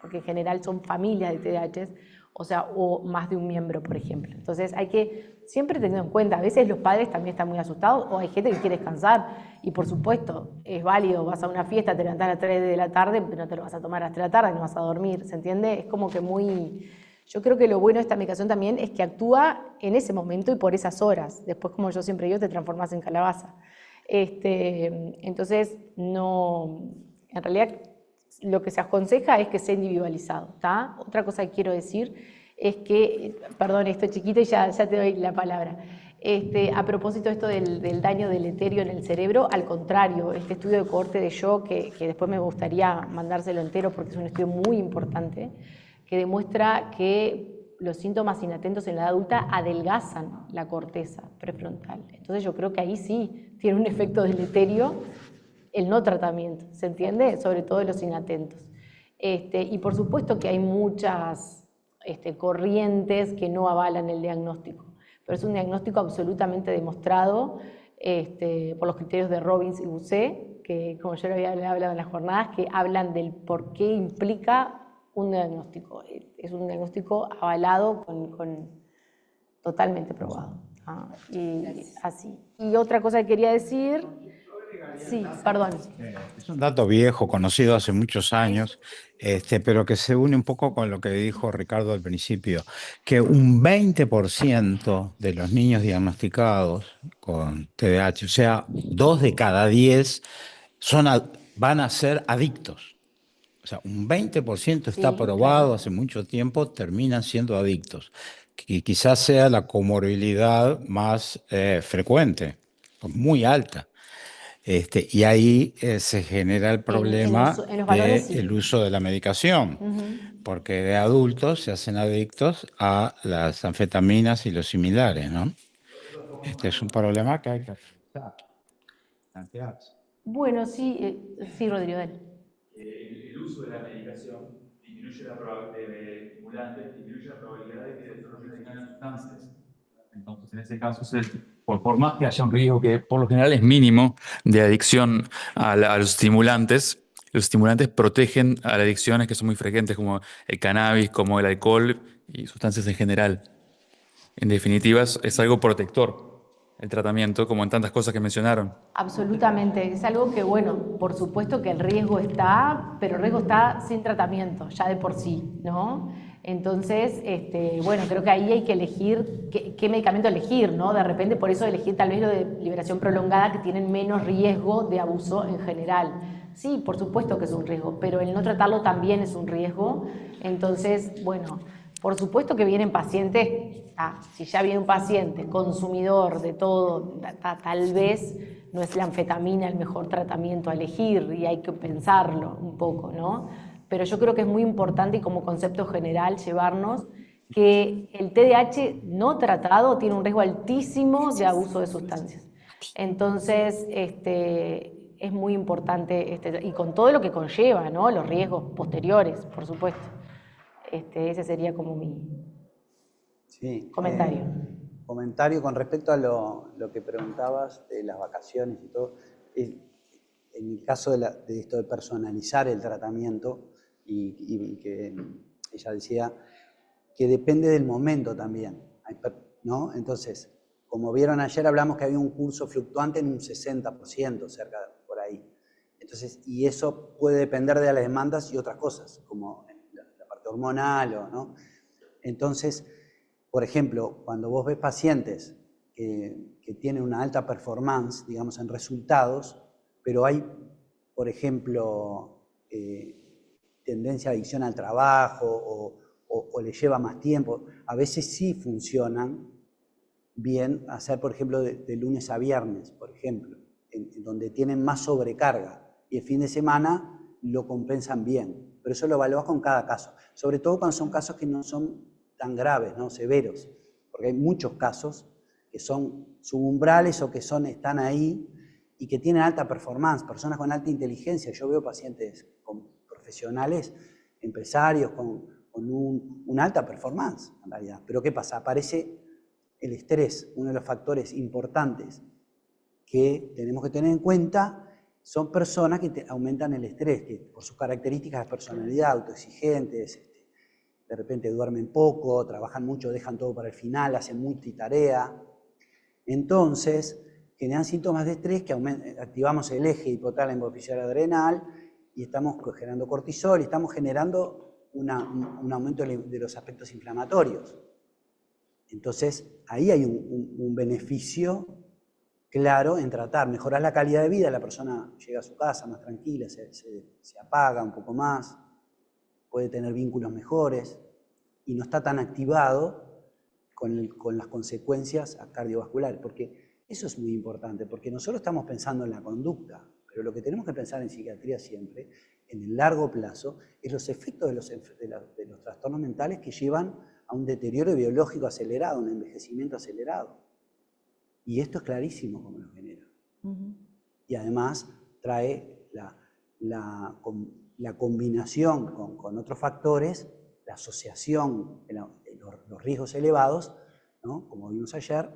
porque en general son familias de TDAH, o más de un miembro, por ejemplo. Entonces hay que siempre tener en cuenta, a veces los padres también están muy asustados, o hay gente que quiere descansar, y por supuesto, es válido, vas a una fiesta, te levantás a las 3 de la tarde, pero no te lo vas a tomar a las 3 de la tarde, no vas a dormir, ¿se entiende? Es como que muy... Yo creo que lo bueno de esta medicación también es que actúa en ese momento y por esas horas. Después, como yo siempre digo, te transformas en calabaza. Entonces, en realidad lo que se aconseja es que sea individualizado, ¿tá? Otra cosa que quiero decir es que, perdón, esto es chiquito y ya te doy la palabra. A propósito de esto del daño del etéreo en el cerebro, al contrario, este estudio de cohorte de Shaw, que después me gustaría mandárselo entero porque es un estudio muy importante, que demuestra que los síntomas inatentos en la edad adulta adelgazan la corteza prefrontal. Entonces yo creo que ahí sí tiene un efecto deleterio el no tratamiento, ¿se entiende? Sobre todo los inatentos. Y por supuesto que hay muchas corrientes que no avalan el diagnóstico, pero es un diagnóstico absolutamente demostrado por los criterios de Robbins y Bousset, que como yo lo había hablado en las jornadas, que hablan del por qué implica un diagnóstico. Es un diagnóstico avalado, totalmente probado. Y así. Y otra cosa que quería decir, sí, perdón. Es un dato viejo, conocido hace muchos años, pero que se une un poco con lo que dijo Ricardo al principio, que un 20% de los niños diagnosticados con TDAH, o sea, 2 de cada 10, van a ser adictos. O sea, un 20% está Sí, probado claro. hace mucho tiempo, terminan siendo adictos. Que quizás sea la comorbilidad más frecuente, muy alta. Y ahí se genera el problema En los varones del sí. uso de la medicación, porque de adultos se hacen adictos a las anfetaminas y los similares, ¿no? Este es un problema que hay que plantearse. Bueno, sí, sí, Rodrigo, dale. El uso de la medicación disminuye la probabilidad de estimulantes, disminuye la probabilidad de que desarrolle determinadas sustancias. Entonces, en ese caso, por más que haya un riesgo que por lo general es mínimo de adicción a los estimulantes protegen a las adicciones que son muy frecuentes, como el cannabis, como el alcohol y sustancias en general. En definitiva, es algo protector el tratamiento, como en tantas cosas que mencionaron. Absolutamente, es algo que, bueno, por supuesto que el riesgo está, pero el riesgo está sin tratamiento, ya de por sí, ¿no? Entonces, bueno, creo que ahí hay que elegir qué medicamento elegir, ¿no? De repente, por eso elegir tal vez lo de liberación prolongada, que tienen menos riesgo de abuso en general. Sí, por supuesto que es un riesgo, pero el no tratarlo también es un riesgo. Entonces, bueno, por supuesto que vienen pacientes, si ya viene un paciente consumidor de todo, tal vez no es la anfetamina el mejor tratamiento a elegir y hay que pensarlo un poco, ¿no? Pero yo creo que es muy importante y como concepto general llevarnos que el TDAH no tratado tiene un riesgo altísimo de abuso de sustancias. Entonces, es muy importante, y con todo lo que conlleva, ¿no? Los riesgos posteriores, por supuesto. Ese sería como mi Sí, comentario. Comentario con respecto a lo que preguntabas de las vacaciones y todo. En el caso de esto de personalizar el tratamiento, y que ella decía que depende del momento también, ¿no? Entonces, como vieron ayer, hablamos que había un curso fluctuante en un 60%, cerca por ahí. Entonces, y eso puede depender de las demandas y otras cosas, como la parte hormonal, ¿no? Entonces, por ejemplo, cuando vos ves pacientes que tienen una alta performance, digamos, en resultados, pero hay, por ejemplo, tendencia a adicción al trabajo o le lleva más tiempo, a veces sí funcionan bien hacer, por ejemplo, de lunes a viernes, por ejemplo, en donde tienen más sobrecarga y el fin de semana lo compensan bien. Pero eso lo evalúas con cada caso, sobre todo cuando son casos que no son tan graves, ¿no? Severos, porque hay muchos casos que son subumbrales o que están ahí y que tienen alta performance, personas con alta inteligencia. Yo veo pacientes profesionales, empresarios con una alta performance, en realidad. Pero ¿qué pasa? Aparece el estrés, uno de los factores importantes que tenemos que tener en cuenta. Son personas que aumentan el estrés, que por sus características de personalidad, autoexigentes, de repente duermen poco, trabajan mucho, dejan todo para el final, hacen multitarea. Entonces, generan síntomas de estrés que activamos el eje hipotálamo epifisiario adrenal y estamos generando cortisol y estamos generando un aumento de los aspectos inflamatorios. Entonces, ahí hay un beneficio claro en tratar, mejorar la calidad de vida, la persona llega a su casa más tranquila, se apaga un poco más, puede tener vínculos mejores y no está tan activado con las consecuencias cardiovasculares, porque eso es muy importante, porque nosotros estamos pensando en la conducta, pero lo que tenemos que pensar en psiquiatría siempre, en el largo plazo, es los efectos de los trastornos mentales que llevan a un deterioro biológico acelerado, un envejecimiento acelerado. Y esto es clarísimo cómo lo genera. Y además trae la combinación con otros factores, la asociación, los riesgos elevados, ¿no? Como vimos ayer,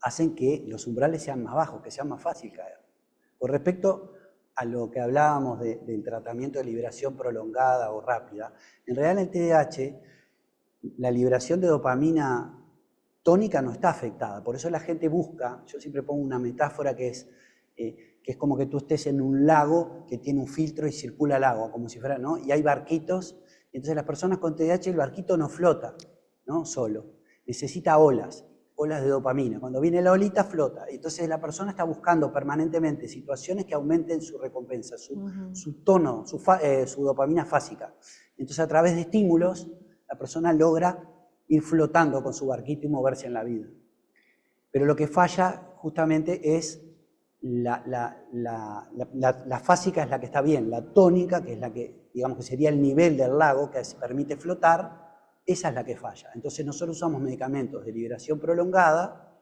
hacen que los umbrales sean más bajos, que sea más fácil caer. Con respecto a lo que hablábamos del tratamiento de liberación prolongada o rápida, en realidad en el TDAH la liberación de dopamina tónica no está afectada, por eso la gente busca, yo siempre pongo una metáfora que es como que tú estés en un lago que tiene un filtro y circula el agua, como si fuera, ¿no? Y hay barquitos, y entonces las personas con TDAH el barquito no flota, ¿no? Solo, necesita olas de dopamina. Cuando viene la olita, flota. Entonces la persona está buscando permanentemente situaciones que aumenten su recompensa, su tono, su dopamina fásica. Entonces a través de estímulos, la persona logra ir flotando con su barquito y moverse en la vida. Pero lo que falla justamente es la fásica, es la que está bien, la tónica, que es la que, digamos que sería el nivel del lago que se permite flotar, esa es la que falla. Entonces nosotros usamos medicamentos de liberación prolongada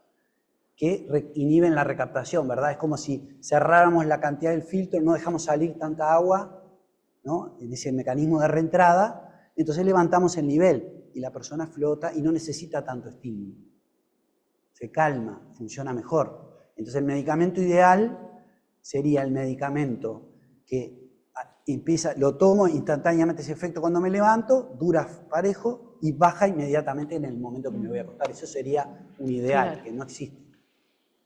que inhiben la recaptación, ¿verdad? Es como si cerráramos la cantidad del filtro, no dejamos salir tanta agua, ¿no? En ese mecanismo de reentrada, entonces levantamos el nivel y la persona flota y no necesita tanto estímulo. Se calma, funciona mejor. Entonces el medicamento ideal sería el medicamento que empieza, lo tomo instantáneamente ese efecto cuando me levanto, dura parejo y baja inmediatamente en el momento que me voy a acostar. Eso sería un ideal, claro, que no existe.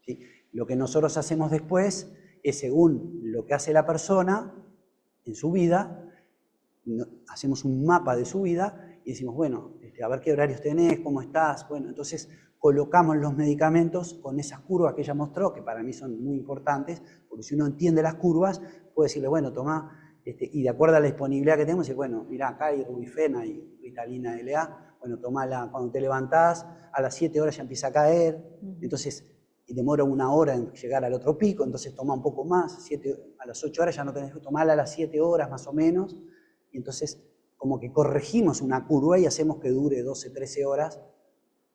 ¿Sí? Lo que nosotros hacemos después es, según lo que hace la persona en su vida, hacemos un mapa de su vida y decimos, bueno, a ver qué horarios tenés, cómo estás. Bueno, entonces colocamos los medicamentos con esas curvas que ella mostró, que para mí son muy importantes, porque si uno entiende las curvas, puede decirle, bueno, tomá, y de acuerdo a la disponibilidad que tenemos, decir, bueno, mirá, acá hay Rubifena y Ritalina LA, bueno, tomala cuando te levantás, a las 7 horas ya empieza a caer, entonces demora 1 hora en llegar al otro pico, entonces toma un poco más, a las 8 horas ya no tenés que tomarla a las 7 horas más o menos, y entonces como que corregimos una curva y hacemos que dure 12, 13 horas,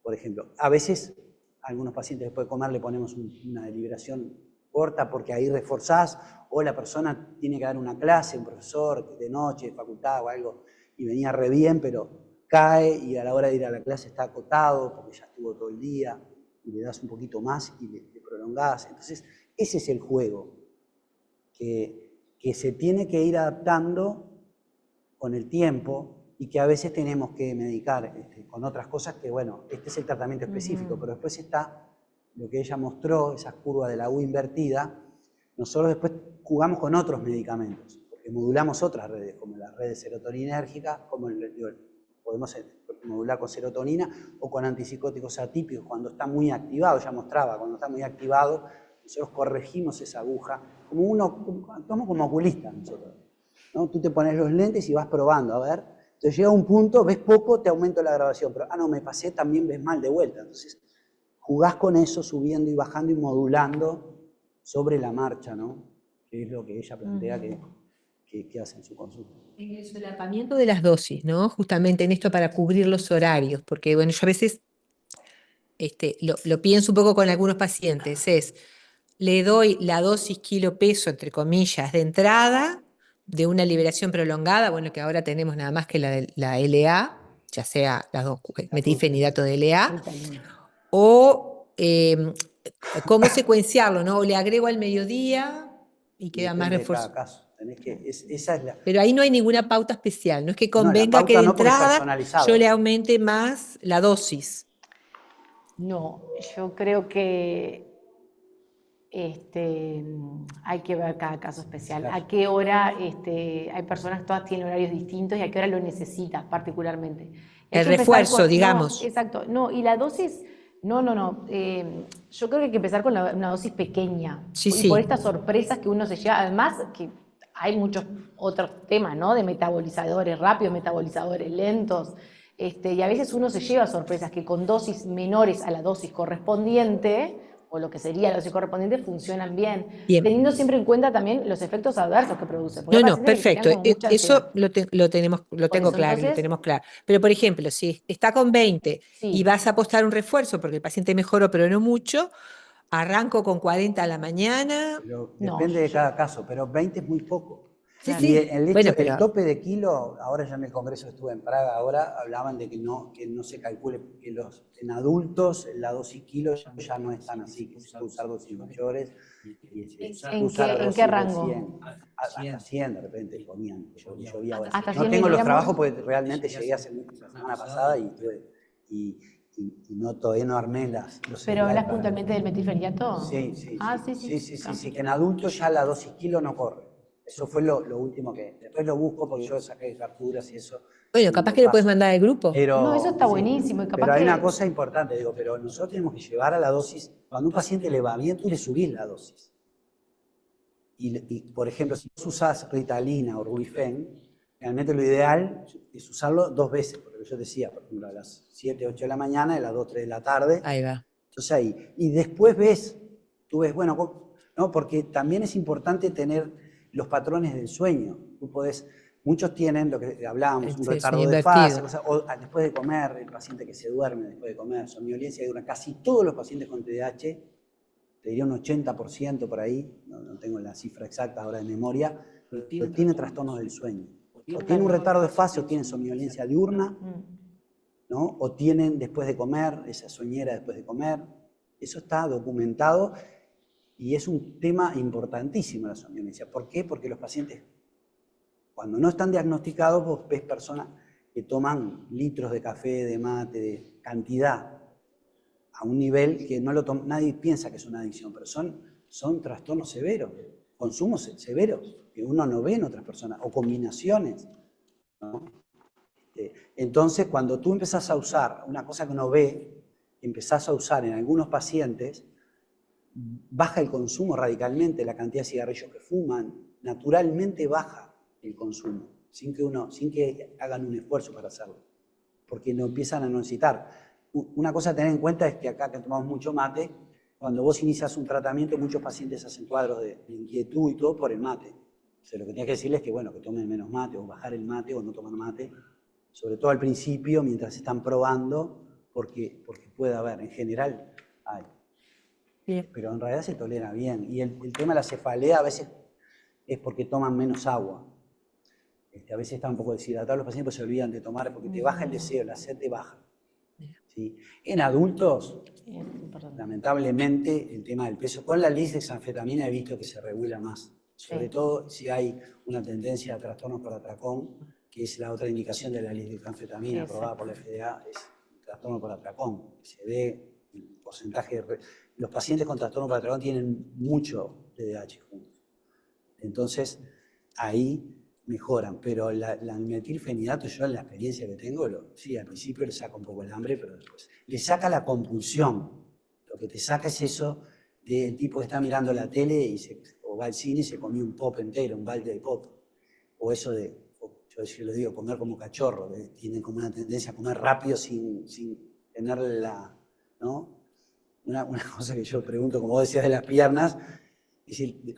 por ejemplo. A veces, a algunos pacientes después de comer le ponemos una deliberación corta porque ahí reforzás, o la persona tiene que dar una clase, un profesor de noche, de facultad o algo, y venía re bien, pero cae y a la hora de ir a la clase está acotado porque ya estuvo todo el día, y le das un poquito más y le prolongás. Entonces, ese es el juego, que se tiene que ir adaptando con el tiempo y que a veces tenemos que medicar con otras cosas que, bueno, este es el tratamiento específico, pero después está lo que ella mostró, esa curva de la U invertida. Nosotros después jugamos con otros medicamentos, porque modulamos otras redes, como la red serotoninérgica, como podemos modular con serotonina o con antipsicóticos atípicos cuando está muy activado, ya mostraba, cuando está muy activado, nosotros corregimos esa aguja, actuamos como oculistas nosotros, ¿no? Tú te pones los lentes y vas probando, a ver, entonces llega un punto, ves poco, te aumento la grabación, pero no, me pasé, también ves mal de vuelta, entonces jugás con eso, subiendo y bajando y modulando sobre la marcha, ¿no? Que es lo que ella plantea que hace en su consulta. En el solapamiento de las dosis, ¿no? Justamente en esto para cubrir los horarios, porque bueno, yo a veces lo pienso un poco con algunos pacientes, le doy la dosis kilo peso, entre comillas, de entrada de una liberación prolongada, bueno, que ahora tenemos nada más que la LA, ya sea las dos, metilfenidato de LA, o cómo secuenciarlo, ¿no? O le agrego al mediodía y queda más refuerzo. Pero ahí no hay ninguna pauta especial, no es que convenga que de entrada yo le aumente más la dosis. No, yo creo que hay que ver cada caso especial. Claro. ¿A qué hora hay personas, todas tienen horarios distintos y a qué hora lo necesitas particularmente? El refuerzo, digamos. No, exacto. No, y la dosis, no. Yo creo que hay que empezar con una dosis pequeña. Sí, y por estas sorpresas que uno se lleva. Además, que hay muchos otros temas, ¿no? De metabolizadores rápidos, metabolizadores lentos. Y a veces uno se lleva sorpresas que con dosis menores a la dosis correspondiente, o lo que sería la dosis correspondiente, funcionan bien. Teniendo siempre en cuenta también los efectos adversos que produce. No, perfecto. Eso lo tengo claro. Pero, por ejemplo, si está con 20 y vas a apostar un refuerzo porque el paciente mejoró, pero no mucho, arranco con 40 a la mañana. Pero depende de cada caso, pero 20 es muy poco. Sí, Y sí. el, Bueno, el pero tope de kilo, ahora ya en el congreso que estuve en Praga, ahora hablaban de que no se calcule, que en adultos la dosis kilo ya no es tan así, que se puede usar dosis mayores, y se puede usar ¿En dosis qué de rango? 100, hasta 100 de repente ponían, yo vi ahora. ¿Hasta No 100 tengo los miligramos? trabajos porque realmente llegué hace la semana pasada y todavía no armé los ¿Pero hablas para- puntualmente del metilfenidato? Sí, sí, Ah, sí, sí. sí, que en adultos ya la dosis kilo no corre. Eso fue lo último que... Después lo busco porque yo saqué capturas y eso. bueno, y capaz lo que lo puedes paso. mandar al grupo. No, eso está Sí, buenísimo. Y capaz pero hay que... una cosa importante, digo, pero nosotros tenemos que llevar a la dosis, cuando un paciente le va bien, tú le subís la dosis. Y, por ejemplo, si vos usás Ritalina o Rubifen, realmente lo ideal es usarlo 2 veces, porque yo decía, por ejemplo, a las 7, 8 de la mañana y a las 2, 3 de la tarde. Ahí va. Entonces ahí, y después tú ves, bueno, ¿no? Porque también es importante tener los patrones del sueño. Tú podés, muchos tienen lo que hablábamos, un Sí, retardo sueño de fase, invertido. o después de comer, el paciente que se duerme después de comer, somnolencia que dura. Casi todos los pacientes con TDAH, te diría un 80% por ahí, no tengo la cifra exacta ahora de memoria, pero tienen trastornos del sueño. O tienen un retardo de fase o tienen somnolencia diurna, ¿no? O tienen después de comer, esa soñera después de comer. Eso está documentado y es un tema importantísimo la somnolencia. ¿Por qué? Porque los pacientes, cuando no están diagnosticados, vos ves personas que toman litros de café, de mate, de cantidad, a un nivel que no nadie piensa que es una adicción, pero son trastornos severos, consumos severos, que uno no ve en otras personas, o combinaciones, ¿no? Entonces, cuando tú empezás a usar una cosa que uno ve, empezás a usar en algunos pacientes, baja el consumo radicalmente, la cantidad de cigarrillos que fuman, naturalmente baja el consumo, sin que hagan un esfuerzo para hacerlo, porque lo empiezan a no necesitar. Una cosa a tener en cuenta es que acá que tomamos mucho mate, cuando vos inicias un tratamiento, muchos pacientes hacen cuadros de inquietud y todo por el mate. O sea, lo que tenía que decirles es que, bueno, que tomen menos mate, o bajar el mate, o no tomar mate, sobre todo al principio, mientras están probando, porque puede haber, en general hay. Bien. Pero en realidad se tolera bien. Y el tema de la cefalea a veces es porque toman menos agua. A veces están un poco deshidratados los pacientes, pues se olvidan de tomar porque te baja el deseo, la sed te baja. ¿Sí? En adultos, lamentablemente, el tema del peso, con la lisdexanfetamina he visto que se regula más. Sobre todo si hay una tendencia a trastornos por atracón, que es la otra indicación de la lisdexanfetamina aprobada por la FDA, es trastorno por atracón. Se ve el porcentaje de... Los pacientes con trastorno por atracón tienen mucho TDAH juntos. Entonces, ahí mejoran, pero el metilfenidato, yo en la experiencia que tengo, sí, al principio le saca un poco el hambre, pero después le saca la compulsión. Lo que te saca es eso del tipo que está mirando la tele o va al cine y se comió un pop entero, un balde de pop. O eso de, yo lo digo, comer como cachorro, que tienen como una tendencia a comer rápido sin tener ¿no? Una cosa que yo pregunto, como vos decías de las piernas,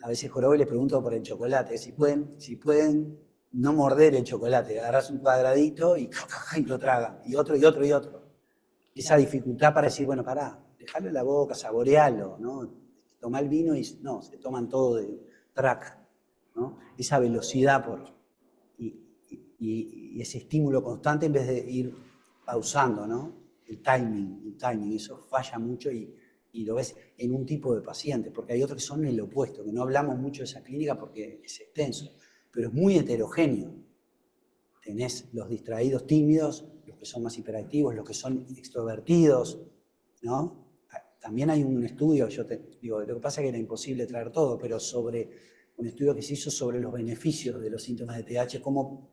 a veces jorobo y les pregunto por el chocolate, si pueden no morder el chocolate, agarras un cuadradito y lo tragan, y otro. Esa dificultad para decir, bueno, pará, dejarlo en la boca, saborearlo, ¿no? Tomar el vino y no, se toman todo de track, ¿no? Esa velocidad y ese estímulo constante en vez de ir pausando, ¿no? El timing, eso falla mucho y lo ves en un tipo de paciente, porque hay otros que son el opuesto, que no hablamos mucho de esa clínica porque es extenso, pero es muy heterogéneo. Tenés los distraídos tímidos, los que son más hiperactivos, los que son extrovertidos, ¿no? También hay un estudio, lo que pasa es que era imposible traer todo, pero un estudio que se hizo sobre los beneficios de los síntomas de TDAH, cómo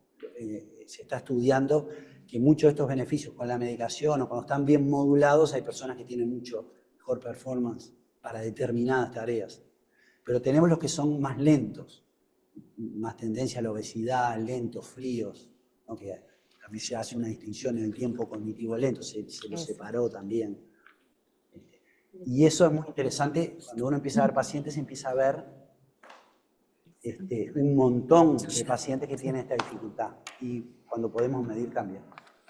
se está estudiando que muchos de estos beneficios con la medicación o cuando están bien modulados, hay personas que tienen mucho mejor performance para determinadas tareas. Pero tenemos los que son más lentos, más tendencia a la obesidad, lentos, fríos, ¿no? Que también se hace una distinción en el tiempo cognitivo lento, se lo separó también. Y eso es muy interesante, cuando uno empieza a ver pacientes, empieza a ver un montón de pacientes que tienen esta dificultad y cuando podemos medir cambia.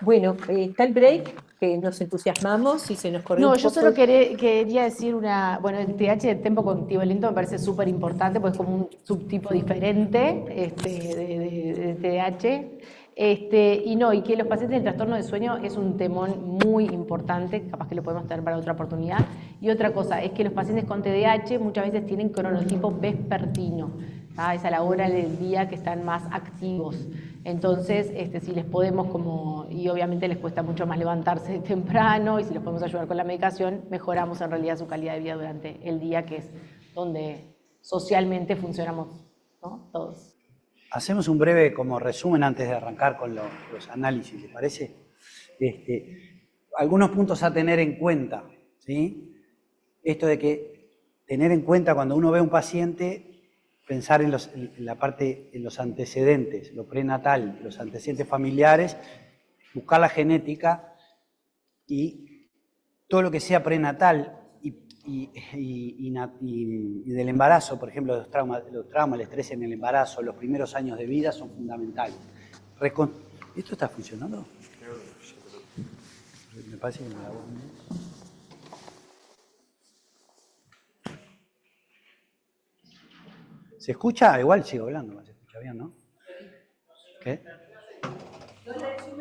Bueno, está el break, que nos entusiasmamos y se nos corrió No, un yo poco. solo quería decir bueno, el TDAH de tempo cognitivo lento me parece súper importante, porque es como un subtipo diferente de TDAH. Y que los pacientes del trastorno de sueño es un temón muy importante, capaz que lo podemos tener para otra oportunidad. Y otra cosa, es que los pacientes con TDAH muchas veces tienen cronotipo vespertino, ¿tá? Es a la hora del día que están más activos. Entonces, si les podemos y obviamente les cuesta mucho más levantarse temprano, y si los podemos ayudar con la medicación, mejoramos en realidad su calidad de vida durante el día, que es donde socialmente funcionamos, ¿no? Todos. Hacemos un breve como resumen antes de arrancar con los análisis, ¿les parece? Algunos puntos a tener en cuenta, ¿sí? Esto de que tener en cuenta cuando uno ve a un paciente, pensar en los antecedentes, lo prenatal, los antecedentes familiares, buscar la genética y todo lo que sea prenatal y del embarazo, por ejemplo, los traumas, el estrés en el embarazo, los primeros años de vida son fundamentales. ¿Esto está funcionando? Me parece que me la voy. ¿Se escucha? Igual sigo hablando, se escucha bien, ¿no? ¿Qué?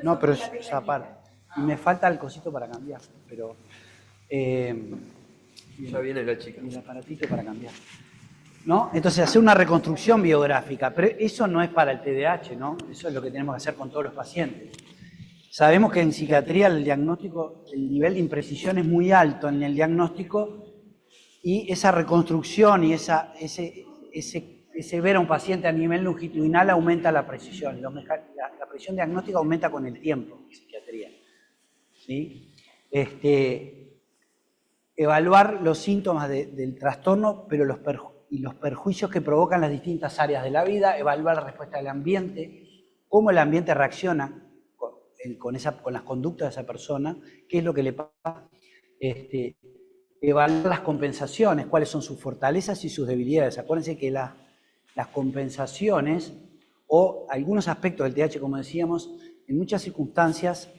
No, pero es aparte. Y me falta el cosito para cambiar, pero... ya viene la chica. Y el aparatito para cambiar. ¿No? Entonces, hacer una reconstrucción biográfica, pero eso no es para el TDAH, ¿no? Eso es lo que tenemos que hacer con todos los pacientes. Sabemos que en psiquiatría el diagnóstico, el nivel de imprecisión es muy alto en el diagnóstico, y esa reconstrucción y ese ver a un paciente a nivel longitudinal aumenta la precisión. La precisión diagnóstica aumenta con el tiempo en psiquiatría. ¿Sí? Evaluar los síntomas del trastorno, pero los perjuicios que provocan las distintas áreas de la vida, evaluar la respuesta del ambiente, cómo el ambiente reacciona con las conductas de esa persona, qué es lo que le pasa, evaluar las compensaciones, cuáles son sus fortalezas y sus debilidades. Acuérdense que las compensaciones o algunos aspectos del TDAH, como decíamos, en muchas circunstancias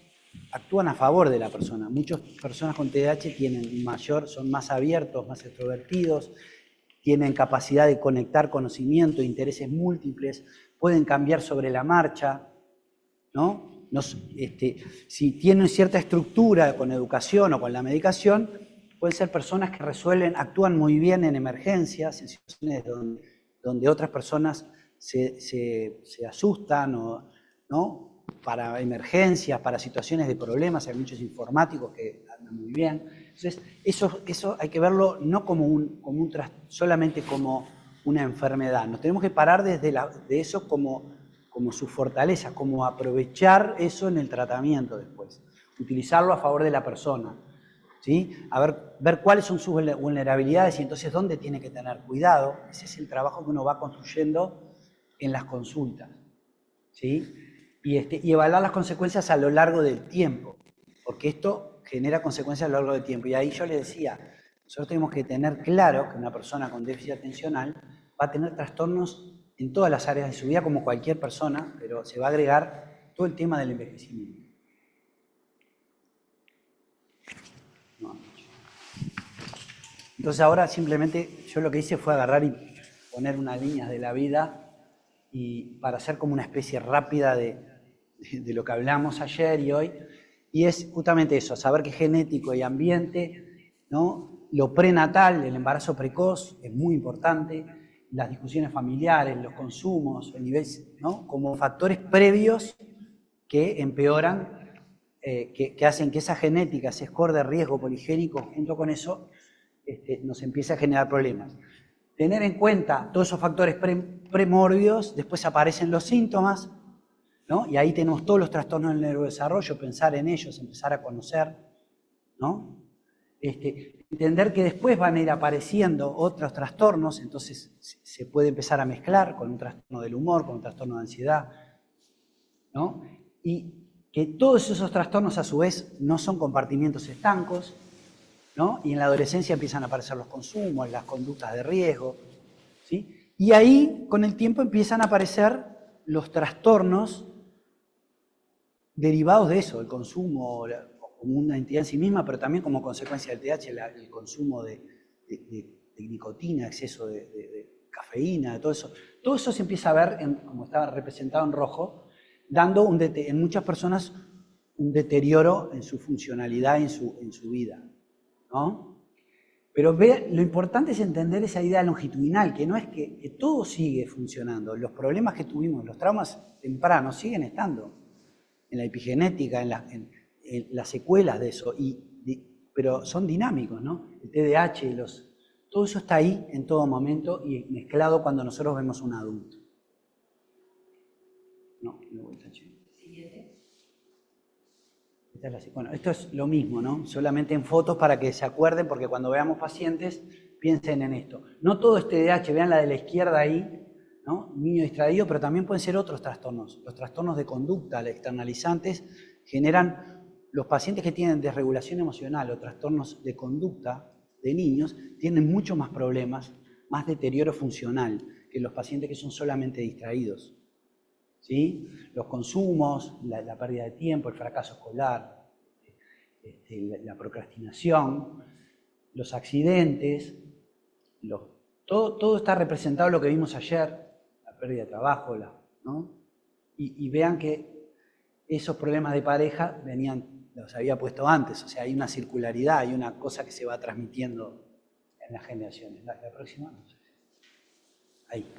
actúan a favor de la persona. Muchas personas con TDAH son más abiertos, más extrovertidos, tienen capacidad de conectar conocimiento, intereses múltiples, pueden cambiar sobre la marcha, ¿no? Si tienen cierta estructura con educación o con la medicación, pueden ser personas que actúan muy bien en emergencias, en situaciones donde otras personas se asustan, ¿no? Para emergencias, para situaciones de problemas. Hay muchos informáticos que andan muy bien. Entonces, eso hay que verlo no solamente como una enfermedad. Nos tenemos que parar de eso como su fortaleza, como aprovechar eso en el tratamiento después, utilizarlo a favor de la persona, ¿sí? Ver cuáles son sus vulnerabilidades y entonces dónde tiene que tener cuidado. Ese es el trabajo que uno va construyendo en las consultas, ¿sí? Y evaluar las consecuencias a lo largo del tiempo, porque esto genera consecuencias a lo largo del tiempo. Y ahí yo le decía, nosotros tenemos que tener claro que una persona con déficit atencional va a tener trastornos en todas las áreas de su vida, como cualquier persona, pero se va a agregar todo el tema del envejecimiento. Entonces ahora simplemente yo lo que hice fue agarrar y poner unas líneas de la vida para hacer como una especie rápida de lo que hablamos ayer y hoy, y es justamente eso, saber que genético y ambiente, ¿no? Lo prenatal, el embarazo precoz es muy importante, las discusiones familiares, los consumos, el nivel, ¿no? Como factores previos que empeoran, que hacen que esa genética, ese score de riesgo poligénico, junto con eso, nos empiece a generar problemas. Tener en cuenta todos esos factores premórbidos, después aparecen los síntomas, ¿no? Y ahí tenemos todos los trastornos del neurodesarrollo, pensar en ellos, empezar a conocer, ¿no? Entender que después van a ir apareciendo otros trastornos, entonces se puede empezar a mezclar con un trastorno del humor, con un trastorno de ansiedad, ¿no? Y que todos esos trastornos a su vez no son compartimientos estancos, ¿no? Y en la adolescencia empiezan a aparecer los consumos, las conductas de riesgo, ¿sí? Y ahí con el tiempo empiezan a aparecer los trastornos derivados de eso, el consumo como una entidad en sí misma, pero también como consecuencia del TDAH, el consumo de nicotina, exceso de cafeína, de todo eso. Todo eso se empieza a ver, como estaba representado en rojo, dando en muchas personas un deterioro en su funcionalidad, en su vida, ¿no? Pero lo importante es entender esa idea longitudinal, que no es que todo sigue funcionando. Los problemas que tuvimos, los traumas tempranos siguen estando en la epigenética, en las secuelas de eso, pero son dinámicos, ¿no? El TDAH, todo eso está ahí en todo momento y mezclado cuando nosotros vemos a un adulto. No, me vuelta, che. Bueno, esto es lo mismo, ¿no? Solamente en fotos para que se acuerden, porque cuando veamos pacientes, piensen en esto. No todo es TDAH, vean la de la izquierda ahí, ¿no? Niño distraído, pero también pueden ser otros trastornos. Los trastornos de conducta, los externalizantes, generan, los pacientes que tienen desregulación emocional o trastornos de conducta de niños, tienen mucho más problemas, más deterioro funcional que los pacientes que son solamente distraídos. ¿Sí? Los consumos, la pérdida de tiempo, el fracaso escolar, la procrastinación, los accidentes, todo está representado en lo que vimos ayer, la pérdida de trabajo, ¿no? Y vean que esos problemas de pareja los había puesto antes, o sea, hay una circularidad, hay una cosa que se va transmitiendo en las generaciones. La próxima, no sé. Ahí.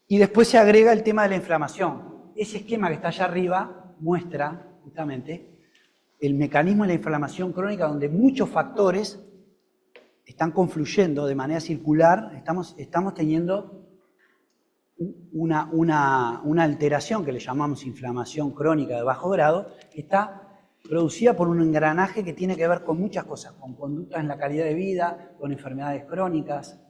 Y después se agrega el tema de la inflamación. Ese esquema que está allá arriba muestra justamente el mecanismo de la inflamación crónica, donde muchos factores están confluyendo de manera circular. Estamos teniendo una alteración que le llamamos inflamación crónica de bajo grado, que está producida por un engranaje que tiene que ver con muchas cosas, con conductas en la calidad de vida, con enfermedades crónicas,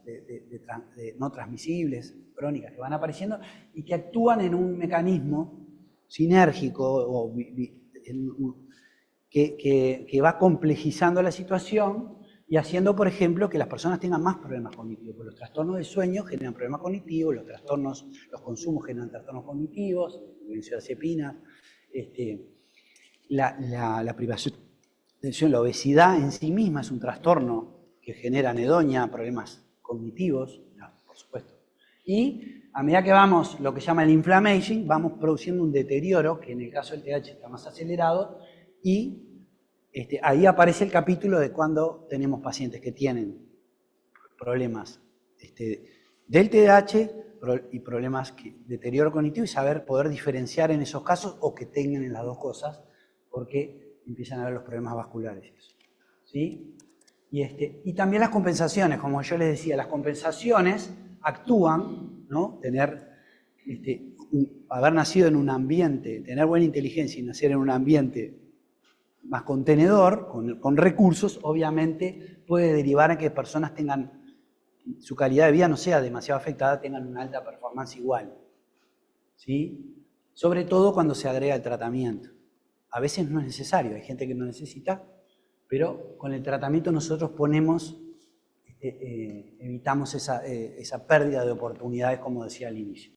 no transmisibles, crónicas que van apareciendo y que actúan en un mecanismo sinérgico que va complejizando la situación y haciendo, por ejemplo, que las personas tengan más problemas cognitivos. Porque los trastornos de sueño generan problemas cognitivos, los consumos generan trastornos cognitivos, benzodiazepinas, la privación de atención, la obesidad en sí misma es un trastorno que genera anedonia, problemas cognitivos, por supuesto. Y a medida que vamos, lo que se llama el inflammation, vamos produciendo un deterioro, que en el caso del TDAH está más acelerado, y ahí aparece el capítulo de cuando tenemos pacientes que tienen problemas del TDAH y problemas de deterioro cognitivo y poder diferenciar en esos casos o que tengan en las dos cosas, porque empiezan a haber los problemas vasculares. ¿Sí? Y también las compensaciones, como yo les decía, las compensaciones actúan, ¿no? Haber nacido en un ambiente, tener buena inteligencia y nacer en un ambiente más contenedor, con recursos, obviamente puede derivar en que personas tengan, su calidad de vida no sea demasiado afectada, tengan una alta performance igual. ¿Sí? Sobre todo cuando se agrega el tratamiento. A veces no es necesario, hay gente que no necesita, pero con el tratamiento nosotros evitamos esa pérdida de oportunidades, como decía al inicio.